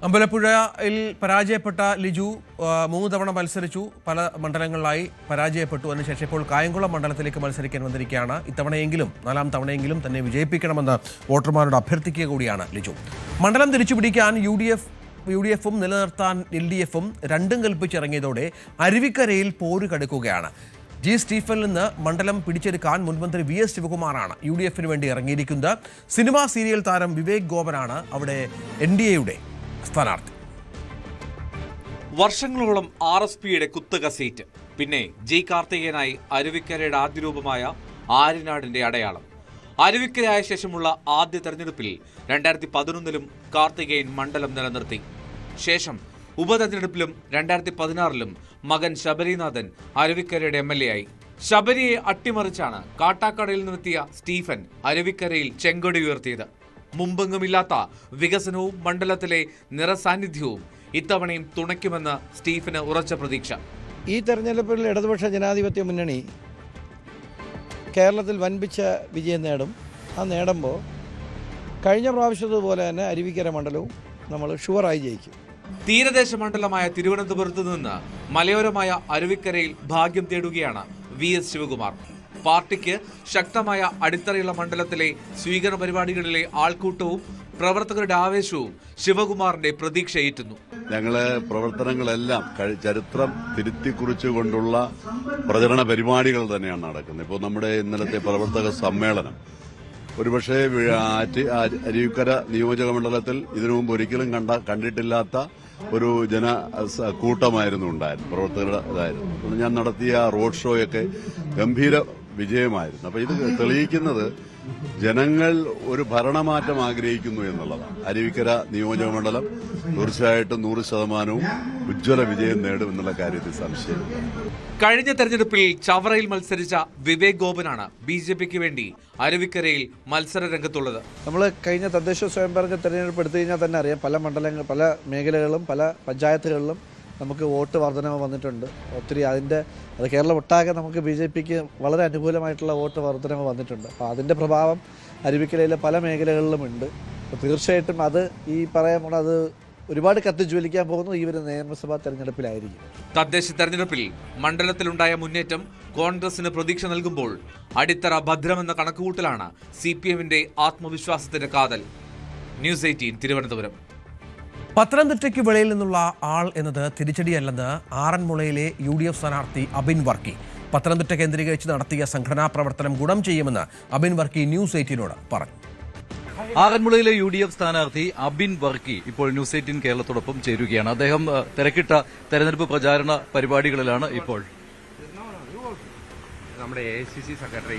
അമ്പലപ്പുഴയിൽ പരാജയപ്പെട്ട ലിജു 3 തവണ മത്സരിച്ചു, പല മണ്ഡലങ്ങളിലായി പരാജയപ്പെട്ടു. അതിനുശേഷം ഇപ്പോൾ കായംകുളം മണ്ഡലത്തിലേക്ക് മത്സരിക്കാൻ വന്നിരിക്കുകയാണ്. ഇത്തവണയെങ്കിലും 4ാം തവണയെങ്കിലും തന്നെ വിജയിപ്പിക്കണമെന്ന് വോട്ടർമാരോട് അഭ്യർത്ഥിക്കുക കൂടിയാണ് ലിജു. മണ്ഡലം തിരിച്ചുപിടിക്കാൻ UDFും നിലനിർത്താൻ LDFും രണ്ടും കൽപ്പിച്ചിറങ്ങിയതോടെ അരുവിക്കരയിൽ പോര് കടുക്കുകയാണ്. G. സ്റ്റീഫനിൽ നിന്ന് മണ്ഡലം പിടിച്ചെടുക്കാൻ മുൻമന്ത്രി VS ശിവകുമാറാണ് UDFന് വേണ്ടി ഇറങ്ങിയിരിക്കുന്നത്. സിനിമാ സീരിയൽ താരം വിവേക് ഗോപനാണ് അവിടെ NDAയുടെ സ്ഥാനാർത്ഥി. വർഷങ്ങളോളം RSPയുടെ കുത്തക സീറ്റ്, പിന്നെ G. കാർത്തികേയനായി അരുവിക്കരയുടെ ആദ്യ രൂപമായ ആര്യനാടിന്റെ അടയാളം. അരുവിക്കരയായ ശേഷമുള്ള ആദ്യ തെരഞ്ഞെടുപ്പിൽ 2011 കാർത്തികേയൻ മണ്ഡലം നിലനിർത്തി. ശേഷം ഉപതെരഞ്ഞെടുപ്പിലും 2016 മകൻ ശബരിനാഥൻ അരുവിക്കരയുടെ MLA ആയി. ശബരിയെ അട്ടിമറിച്ചാണ് കാട്ടാക്കടയിൽ നിന്നെത്തിയ സ്റ്റീഫൻ അരുവിക്കരയിൽ ചെങ്കൊടി ഉയർത്തിയത്. മുമ്പെങ്ങുമില്ലാത്ത വികസനവും മണ്ഡലത്തിലെ നിറസാന്നിധ്യവും ഇത്തവണയും തുണയ്ക്കുമെന്ന് സ്റ്റീഫന് ഉറച്ച പ്രതീക്ഷ. ഈ തെരഞ്ഞെടുപ്പിൽ ഇടതുപക്ഷ ജനാധിപത്യ മുന്നണി കേരളത്തിൽ വൻപിച്ച വിജയം നേടും. ആ നേടുമ്പോൾ കഴിഞ്ഞ പ്രാവശ്യത്തുപോലെ തന്നെ അരുവിക്കര മണ്ഡലവും നമ്മൾ ഷുവറായി ജയിക്കും. തീരദേശ മണ്ഡലമായ തിരുവനന്തപുരത്ത് നിന്ന് മലയോരമായ അരുവിക്കരയിൽ ഭാഗ്യം തേടുകയാണ് VS ശിവകുമാർ. പാർട്ടിക്ക് ശക്തമായ അടിത്തറയുള്ള മണ്ഡലത്തിലെ സ്വീകരണ പരിപാടികളിലെ ആൾക്കൂട്ടവും പ്രവർത്തകരുടെ ആവേശവും ശിവകുമാറിന്റെ പ്രതീക്ഷയേറ്റുന്നു. ഞങ്ങളെ പ്രവർത്തനങ്ങളെല്ലാം ചരിത്രം തിരുത്തിക്കുറിച്ചുകൊണ്ടുള്ള പ്രചരണ പരിപാടികൾ തന്നെയാണ് നടക്കുന്നത്. ഇപ്പോൾ നമ്മുടെ ഇന്നലത്തെ പ്രവർത്തക സമ്മേളനം ഒരുപക്ഷെ അരുവിക്കര നിയോജക മണ്ഡലത്തിൽ ഇതിനു മുമ്പ് ഒരിക്കലും കണ്ടിട്ടില്ലാത്ത ഒരു കൂട്ടമായിരുന്നു ഉണ്ടായിരുന്നു, പ്രവർത്തകരുടെ ഇതായിരുന്നു. ഞാൻ നടത്തിയ റോഡ് ഷോയൊക്കെ ഗംഭീര വിജയമായിരുന്നു. അപ്പോൾ ഇത് തെളിയിക്കുന്നത് ജനങ്ങൾ ഒരു ഭരണമാറ്റം ആഗ്രഹിക്കുന്നു എന്നുള്ളതാണ്. അരുവിക്കര നിയോജക മണ്ഡലം തീർച്ചയായിട്ടും 100% ഉജ്ജ്വല വിജയം നേടും എന്നുള്ള കാര്യത്തിൽ സംശയമില്ല. കഴിഞ്ഞ തെരഞ്ഞെടുപ്പിൽ ചവറയിൽ മത്സരിച്ച വിവേക് ഗോപനാണ് BJPക്ക് വേണ്ടി അരുവിക്കരയിൽ മത്സര രംഗത്തുള്ളത്. നമ്മൾ കഴിഞ്ഞ തദ്ദേശ സ്വയംഭരണ തെരഞ്ഞെടുപ്പ് എടുത്തു കഴിഞ്ഞാൽ തന്നെ അറിയാം, പല മണ്ഡലങ്ങൾ, പല മേഖലകളിലും, പല പഞ്ചായത്തുകളിലും നമുക്ക് വോട്ട് വർധനവ് വന്നിട്ടുണ്ട്. ഒത്തിരി അത് കേരളം ഒട്ടാകെ നമുക്ക് BJPക്ക് വളരെ അനുകൂലമായിട്ടുള്ള വോട്ട് വർധനവ് വന്നിട്ടുണ്ട്. അപ്പോൾ അതിൻ്റെ പ്രഭാവം അരുവിക്കരയിലെ പല മേഖലകളിലും ഉണ്ട്. അപ്പോൾ തീർച്ചയായിട്ടും അത് ഈ പറയാൻ അത് ഒരുപാട് കത്തിജ്വലിക്കാൻ പോകുന്നത് ഈ ഒരു നിയമസഭാ തെരഞ്ഞെടുപ്പിലായിരിക്കും. തദ്ദേശ തെരഞ്ഞെടുപ്പിൽ മണ്ഡലത്തിലുണ്ടായ മുന്നേറ്റം കോൺഗ്രസിന് പ്രതീക്ഷ നൽകുമ്പോൾ അടിത്തറ ഭദ്രമെന്ന കണക്കുകൂട്ടലാണ് CPMന്റെ ആത്മവിശ്വാസത്തിന്റെ കാതൽ. ന്യൂസ് 18 തിരുവനന്തപുരം. പത്തനംതിട്ടയ്ക്ക് വെളിയിൽ നിന്നുള്ള ആൾ എന്നത് തിരിച്ചടിയല്ലെന്ന് ആറന്മുളയിലെ UDF സ്ഥാനാർത്ഥി അബിൻ വർക്കി. പത്തനംതിട്ട കേന്ദ്രീകരിച്ച് നടത്തിയ സംഘടനാ പ്രവർത്തനം ഗുണം ചെയ്യുമെന്ന് അബിൻ വർക്കി ന്യൂസ് 18നോട് പറഞ്ഞു. ആറന്മുളയിലെ UDF സ്ഥാനാർത്ഥി അബിൻ വർക്കി ഇപ്പോൾ ന്യൂസ് 18 കേരളത്തോടൊപ്പം ചേരുകയാണ്. അദ്ദേഹം തിരക്കിട്ട തെരഞ്ഞെടുപ്പ് പ്രചാരണ പരിപാടികളിലാണ് ഇപ്പോൾ. നമ്മുടെ AICC സെക്രട്ടറി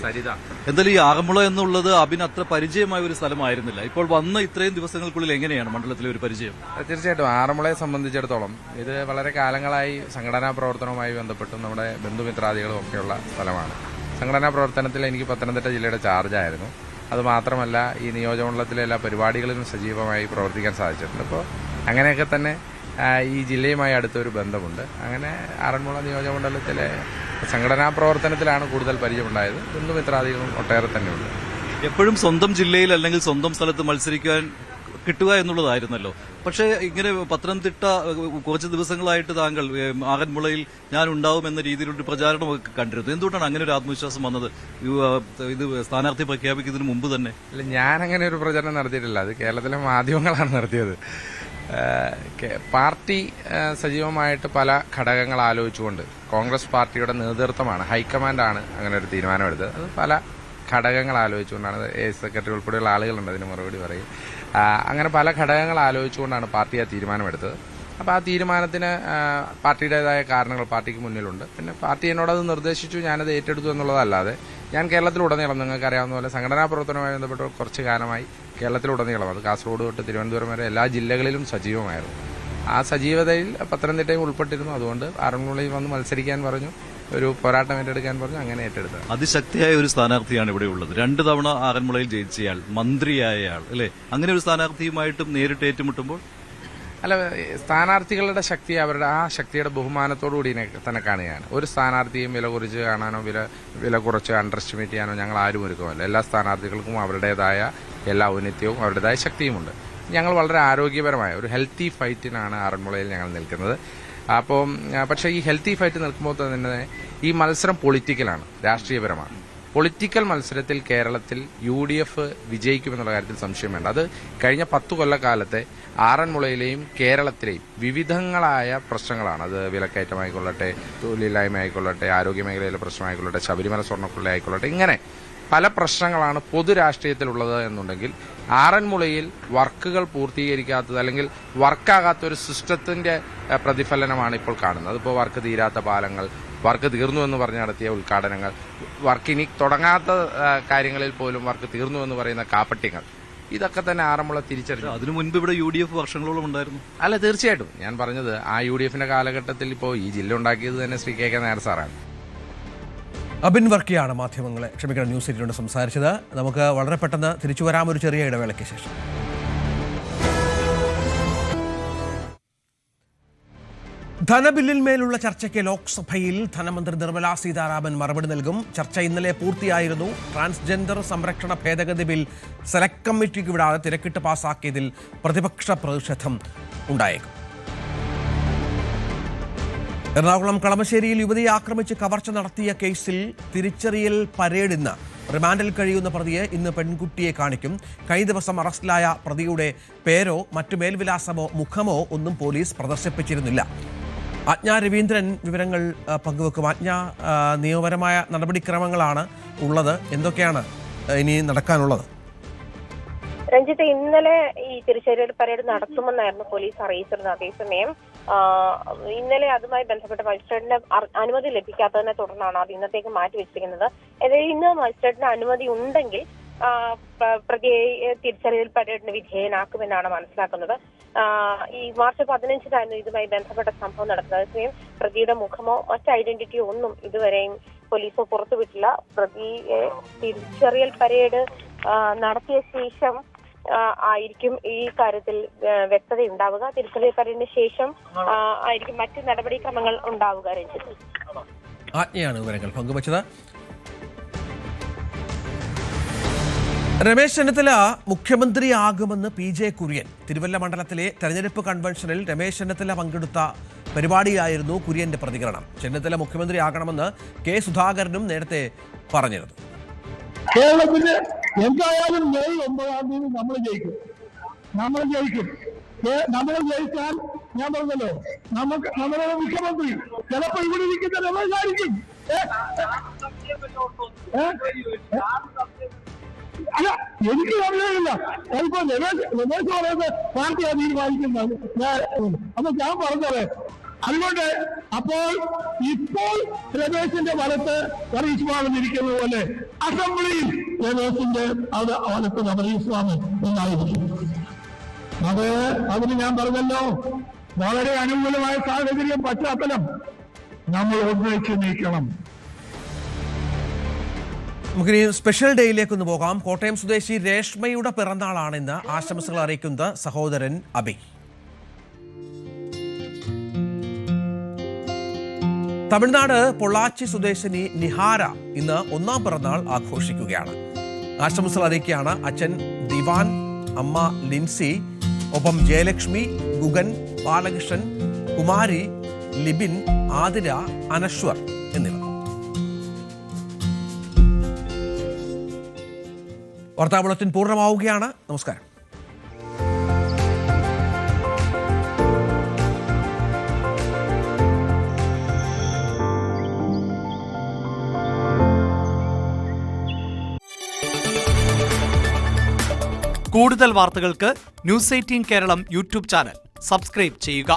സരിത. എന്തായാലും ഈ ആറന്മുള എന്നുള്ളത് അബിൻ അത്ര പരിചയമായ ഒരു സ്ഥലമായിരുന്നില്ല. ഇപ്പോൾ വന്ന ഇത്രയും ദിവസങ്ങൾക്കുള്ളിൽ എങ്ങനെയാണ് മണ്ഡലത്തിലെ ഒരു പരിചയം? തീർച്ചയായിട്ടും ആറന്മുളയെ സംബന്ധിച്ചിടത്തോളം ഇത് വളരെ കാലങ്ങളായി സംഘടനാ പ്രവർത്തനവുമായി ബന്ധപ്പെട്ടും നമ്മുടെ ബന്ധുമിത്രാദികളും ഒക്കെയുള്ള സ്ഥലമാണ്. സംഘടനാ പ്രവർത്തനത്തിൽ എനിക്ക് പത്തനംതിട്ട ജില്ലയുടെ ചാർജായിരുന്നു. അതുമാത്രമല്ല ഈ നിയോജകമണ്ഡലത്തിലെ എല്ലാ പരിപാടികളിലും സജീവമായി പ്രവർത്തിക്കാൻ സാധിച്ചിട്ടുണ്ട്. അപ്പോൾ അങ്ങനെയൊക്കെ തന്നെ ഈ ജില്ലയുമായി അടുത്തൊരു ബന്ധമുണ്ട്. അങ്ങനെ ആറന്മുള നിയോജകമണ്ഡലത്തിലെ സംഘടനാ പ്രവർത്തനത്തിലാണ് കൂടുതൽ പരിചയമുണ്ടായത്. ബന്ധുമിത്രാദികളും ഒട്ടേറെ തന്നെയുണ്ട്. എപ്പോഴും സ്വന്തം ജില്ലയിൽ അല്ലെങ്കിൽ സ്വന്തം സ്ഥലത്ത് മത്സരിക്കാൻ കിട്ടുക എന്നുള്ളതായിരുന്നല്ലോ. പക്ഷേ ഇങ്ങനെ പത്തനംതിട്ട കുറച്ച് ദിവസങ്ങളായിട്ട് താങ്കൾ ആറന്മുളയിൽ ഞാൻ ഉണ്ടാവും എന്ന രീതിയിലൊരു പ്രചാരണമൊക്കെ കണ്ടിരുന്നു. എന്തുകൊണ്ടാണ് അങ്ങനെ ഒരു ആത്മവിശ്വാസം വന്നത് ഇത് സ്ഥാനാർത്ഥി പ്രഖ്യാപിക്കുന്നതിന് മുമ്പ് തന്നെ? അല്ല, ഞാൻ അങ്ങനെ ഒരു പ്രചരണം നടത്തിയിട്ടില്ല. അത് കേരളത്തിലെ മാധ്യമങ്ങളാണ് നടത്തിയത്. പാർട്ടി സജീവമായിട്ട് പല ഘടകങ്ങൾ ആലോചിച്ചുകൊണ്ട് കോൺഗ്രസ് പാർട്ടിയുടെ നേതൃത്വമാണ്, ഹൈക്കമാൻഡാണ് അങ്ങനെ ഒരു തീരുമാനമെടുത്തത്. അത് പല ഘടകങ്ങൾ ആലോചിച്ചുകൊണ്ടാണ്. സെക്രട്ടറി ഉൾപ്പെടെയുള്ള ആളുകളുണ്ട് അതിന് മറുപടി പറയും. അങ്ങനെ പല ഘടകങ്ങൾ ആലോചിച്ചുകൊണ്ടാണ് പാർട്ടി ആ തീരുമാനമെടുത്തത്. അപ്പോൾ ആ തീരുമാനത്തിന് പാർട്ടിയുടേതായ കാരണങ്ങൾ പാർട്ടിക്ക് മുന്നിലുണ്ട്. പിന്നെ പാർട്ടി എന്നോടത് നിർദ്ദേശിച്ചു, ഞാനത് ഏറ്റെടുത്തു എന്നുള്ളതല്ലാതെ ഞാൻ കേരളത്തിലുടനീളം നിങ്ങൾക്ക് അറിയാവുന്ന പോലെ സംഘടനാ പ്രവർത്തനവുമായി ബന്ധപ്പെട്ട് കുറച്ച് കാലമായി കേരളത്തിലുടനീളം, അത് കാസർഗോഡ് തൊട്ട് തിരുവനന്തപുരം വരെ എല്ലാ ജില്ലകളിലും സജീവമായിരുന്നു. ആ സജീവതയിൽ പത്തനംതിട്ടയും ഉൾപ്പെട്ടിരുന്നു. അതുകൊണ്ട് ആറന്മുളയിൽ വന്ന് മത്സരിക്കാൻ പറഞ്ഞു, ഒരു പോരാട്ടം ഏറ്റെടുക്കാൻ പറഞ്ഞു. അങ്ങനെ ഏറ്റെടുത്തത്. അതിശക്തിയായ ഒരു സ്ഥാനാർത്ഥിയാണ് ഇവിടെ ഉള്ളത്. 2 തവണ ആറന്മുളയിൽ ജയിച്ചയാൾ, മന്ത്രിയായയാൾ അല്ലേ? അങ്ങനെ ഒരു സ്ഥാനാർത്ഥിയുമായിട്ടും നേരിട്ട് ഏറ്റുമുട്ടുമ്പോൾ അല്ല, സ്ഥാനാർത്ഥികളുടെ ശക്തി അവരുടെ ആ ശക്തിയുടെ ബഹുമാനത്തോടുകൂടി തന്നെ കാണുകയാണ്. ഒരു സ്ഥാനാർത്ഥിയും വില കുറച്ച് കാണാനോ വില കുറച്ച് അണ്ടർ എസ്റ്റിമേറ്റ് ചെയ്യാനോ ഞങ്ങൾ ആരും ഒരുക്കമല്ല. എല്ലാ സ്ഥാനാർത്ഥികൾക്കും അവരുടേതായ എല്ലാ ഔന്നത്യവും അവരുടേതായ ശക്തിയുമുണ്ട്. ഞങ്ങൾ വളരെ ആരോഗ്യപരമായ ഒരു ഹെൽത്തി ഫൈറ്റിനാണ് ആറന്മുളയിൽ ഞങ്ങൾ നിൽക്കുന്നത്. അപ്പം പക്ഷേ ഈ ഹെൽത്തി ഫൈറ്റ് നിൽക്കുമ്പോൾ തന്നെ ഈ മത്സരം പൊളിറ്റിക്കലാണ്, രാഷ്ട്രീയപരമാണ്. പൊളിറ്റിക്കൽ മത്സരത്തിൽ കേരളത്തിൽ UDF വിജയിക്കുമെന്നുള്ള കാര്യത്തിൽ സംശയം വേണ്ട. അത് കഴിഞ്ഞ 10 കൊല്ലക്കാലത്തെ ആറന്മുളയിലെയും കേരളത്തിലെയും വിവിധങ്ങളായ പ്രശ്നങ്ങളാണ്. അത് വിലക്കയറ്റമായിക്കൊള്ളട്ടെ, തൊഴിലില്ലായ്മ ആയിക്കൊള്ളട്ടെ, ആരോഗ്യമേഖലയിലെ പ്രശ്നമായിക്കൊള്ളട്ടെ, ശബരിമല സ്വർണ്ണക്കൊള്ള ആയിക്കൊള്ളട്ടെ, ഇങ്ങനെ പല പ്രശ്നങ്ങളാണ് പൊതു രാഷ്ട്രീയത്തിലുള്ളത് എന്നുണ്ടെങ്കിൽ ആറന്മുളയിൽ വർക്കുകൾ പൂർത്തീകരിക്കാത്തത് അല്ലെങ്കിൽ വർക്കാകാത്ത ഒരു സിസ്റ്റത്തിന്റെ പ്രതിഫലനമാണ് ഇപ്പോൾ കാണുന്നത്. അതിപ്പോൾ വർക്ക് തീരാത്ത പാലങ്ങൾ, വർക്ക് തീർന്നു എന്ന് പറഞ്ഞ് നടത്തിയ ഉദ്ഘാടനങ്ങൾ, വർക്ക് ഇനി തുടങ്ങാത്ത കാര്യങ്ങളിൽ പോലും വർക്ക് തീർന്നു എന്ന് പറയുന്ന കാപ്പട്യങ്ങൾ, ഇതൊക്കെ തന്നെ ആറന്മുള തിരിച്ചറിഞ്ഞു. അതിനു മുൻപ് ഇവിടെ UDF വർഷങ്ങളോളം ഉണ്ടായിരുന്നു. അല്ല, തീർച്ചയായിട്ടും ഞാൻ പറഞ്ഞത് ആ UDFന്റെ കാലഘട്ടത്തിൽ ഇപ്പോൾ ഈ ജില്ല ഉണ്ടാക്കിയത് തന്നെ ശ്രീ KK നായർ സാറാണ്. അബിൻ വർക്കിയാണ് മാധ്യമങ്ങളെ ന്യൂസ് 18 സംസാരിച്ചത്. നമുക്ക് വളരെ പെട്ടെന്ന് തിരിച്ചു വരാം ഒരു ചെറിയ ഇടവേളയ്ക്ക് ശേഷം. ധനബില്ലിന്മേലുള്ള ചർച്ചയ്ക്ക് ലോക്സഭയിൽ ധനമന്ത്രി നിർമ്മലാ സീതാരാമൻ മറുപടി നൽകും. ചർച്ച ഇന്നലെ പൂർത്തിയായിരുന്നു. ട്രാൻസ്ജെൻഡർ സംരക്ഷണ ഭേദഗതി ബിൽ സെലക്ട് കമ്മിറ്റിക്ക് വിടാതെ തിരക്കിട്ട് പാസാക്കിയതിൽ പ്രതിപക്ഷ പ്രതിഷേധം ഉണ്ടായേക്കും. എറണാകുളം കളമശ്ശേരിയിൽ യുവതിയെ ആക്രമിച്ച് കവർച്ച നടത്തിയ കേസിൽ തിരിച്ചറിയൽ പരേഡ് ഇന്ന്. റിമാൻഡിൽ കഴിയുന്ന പ്രതിയെ ഇന്ന് പെൺകുട്ടിയെ കാണിക്കും. കഴിഞ്ഞ ദിവസം അറസ്റ്റിലായ പ്രതിയുടെ പേരോ മറ്റു മേൽവിലാസമോ മുഖമോ ഒന്നും പോലീസ് പ്രദർശിപ്പിച്ചിരുന്നില്ല. ആജ്ഞ രവീന്ദ്രൻ വിവരങ്ങൾ പങ്കുവെക്കും. ആജ്ഞ, നിയമപരമായ നടപടിക്രമങ്ങളാണ് ഉള്ളത്, എന്തൊക്കെയാണ് ഇനി നടക്കാനുള്ളത്? രഞ്ജിത്ത്, ഇന്നലെ ഈ തിരിച്ചറിയൽ പരേഡ് നടത്തുമെന്നായിരുന്നു പോലീസ് അറിയിച്ചിരുന്നത്. അതേസമയം ഇന്നലെ അതുമായി ബന്ധപ്പെട്ട മജിസ്ട്രേറ്റിന്റെ അനുമതി ലഭിക്കാത്തതിനെ തുടർന്നാണ് അത് ഇന്നത്തേക്ക് മാറ്റിവെച്ചിരിക്കുന്നത്. ഏതായാലും ഇന്ന് മജിസ്ട്രേറ്റിന്റെ അനുമതി ഉണ്ടെങ്കിൽ പ്രതിയെ തിരിച്ചറിയൽ പരേഡിന് വിധേയനാക്കുമെന്നാണ് മനസ്സിലാക്കുന്നത്. ഈ മാർച്ച് 15-നായിരുന്നു ഇതുമായി ബന്ധപ്പെട്ട സംഭവം നടക്കുന്നത്. അതേസമയം പ്രതിയുടെ മുഖമോ മറ്റ് ഐഡന്റിറ്റിയോ ഒന്നും ഇതുവരെയും പോലീസ് പുറത്തുവിട്ടില്ല. പ്രതിയെ തിരിച്ചറിയൽ പരേഡ് നടത്തിയ ശേഷം ആയിരിക്കും ഈ കാര്യത്തിൽ വ്യക്തതയുണ്ടാവുക. തിരിച്ചറിയൽ പരേഡിന് ശേഷം ആയിരിക്കും മറ്റ് നടപടിക്രമങ്ങൾ ഉണ്ടാവുക. രഞ്ജിത്ത്, ആജ്ഞയാണ് വിവരങ്ങൾ പങ്കുവച്ചത്. രമേശ് ചെന്നിത്തല മുഖ്യമന്ത്രിയാകുമെന്ന് PJ കുര്യൻ. തിരുവല്ല മണ്ഡലത്തിലെ തെരഞ്ഞെടുപ്പ് കൺവെൻഷനിൽ രമേശ് ചെന്നിത്തല പങ്കെടുത്ത പരിപാടിയായിരുന്നു കുര്യന്റെ പ്രതികരണം. ചെന്നിത്തല മുഖ്യമന്ത്രിയാകണമെന്ന് K സുധാകരനും നേരത്തെ പറഞ്ഞിരുന്നു. കേരളത്തിന് എന്തായാലും മെയ് 9-ാം തീയതി നമ്മൾ ജയിക്കും. നമ്മൾ ജയിച്ചാൽ ഞാൻ പറഞ്ഞല്ലോ, നമുക്ക് നമ്മുടെ മുഖ്യമന്ത്രി ചിലപ്പോ ഇവിടെ ഇരിക്കുന്ന രമേശായിരിക്കും. അല്ല, എനിക്ക് അറിയില്ല. അതിപ്പോ രമേശ് പറയുന്നത് പാർട്ടിയാ തീരുമാനിക്കുന്നത്. അപ്പൊ ഞാൻ പറഞ്ഞത് അതുകൊണ്ട് ഇപ്പോൾ രമേശിന്റെ വലത്ത് ഹരീഷ് സ്വാമി ഇരിക്കുന്നത് പോലെ അസംബ്ലിയിൽ രമേശിന്റെ വലത്ത് ഹരീഷ് സ്വാമി എന്നായിരിക്കും. അതിന് ഞാൻ പറഞ്ഞല്ലോ, വളരെ അനുകൂലമായ സാഹചര്യം പശ്ചാത്തലം നമ്മൾ ഒന്നിച്ച് നീക്കണം. നമുക്കിനി സ്പെഷ്യൽ ഡേയിലേക്കൊന്ന് പോകാം. കോട്ടയം സ്വദേശി രേഷ്മയുടെ പിറന്നാളാണിന്ന്. ആശംസകൾ അറിയിക്കുന്നത് സഹോദരൻ അബി. തമിഴ്നാട് പൊള്ളാച്ചി സ്വദേശിനി നിഹാര ഇന്ന് 1ാം പിറന്നാൾ ആഘോഷിക്കുകയാണ്. ആശംസകൾ അറിയിക്കുകയാണ് അച്ഛൻ ദിവാൻ, അമ്മ ലിൻസി, ഒപ്പം ജയലക്ഷ്മി, ഗുഗൻ, ബാലകൃഷ്ണൻ, കുമാരി, ലിബിൻ, ആതിര, അനശ്വർ എന്നിവർ. വാർത്താ ബുള്ളറ്റിൻ പൂർണ്ണമാവുകയാണ്. നമസ്കാരം. കൂടുതൽ വാർത്തകൾക്ക് News 18 Keralam YouTube channel subscribe ചെയ്യുക.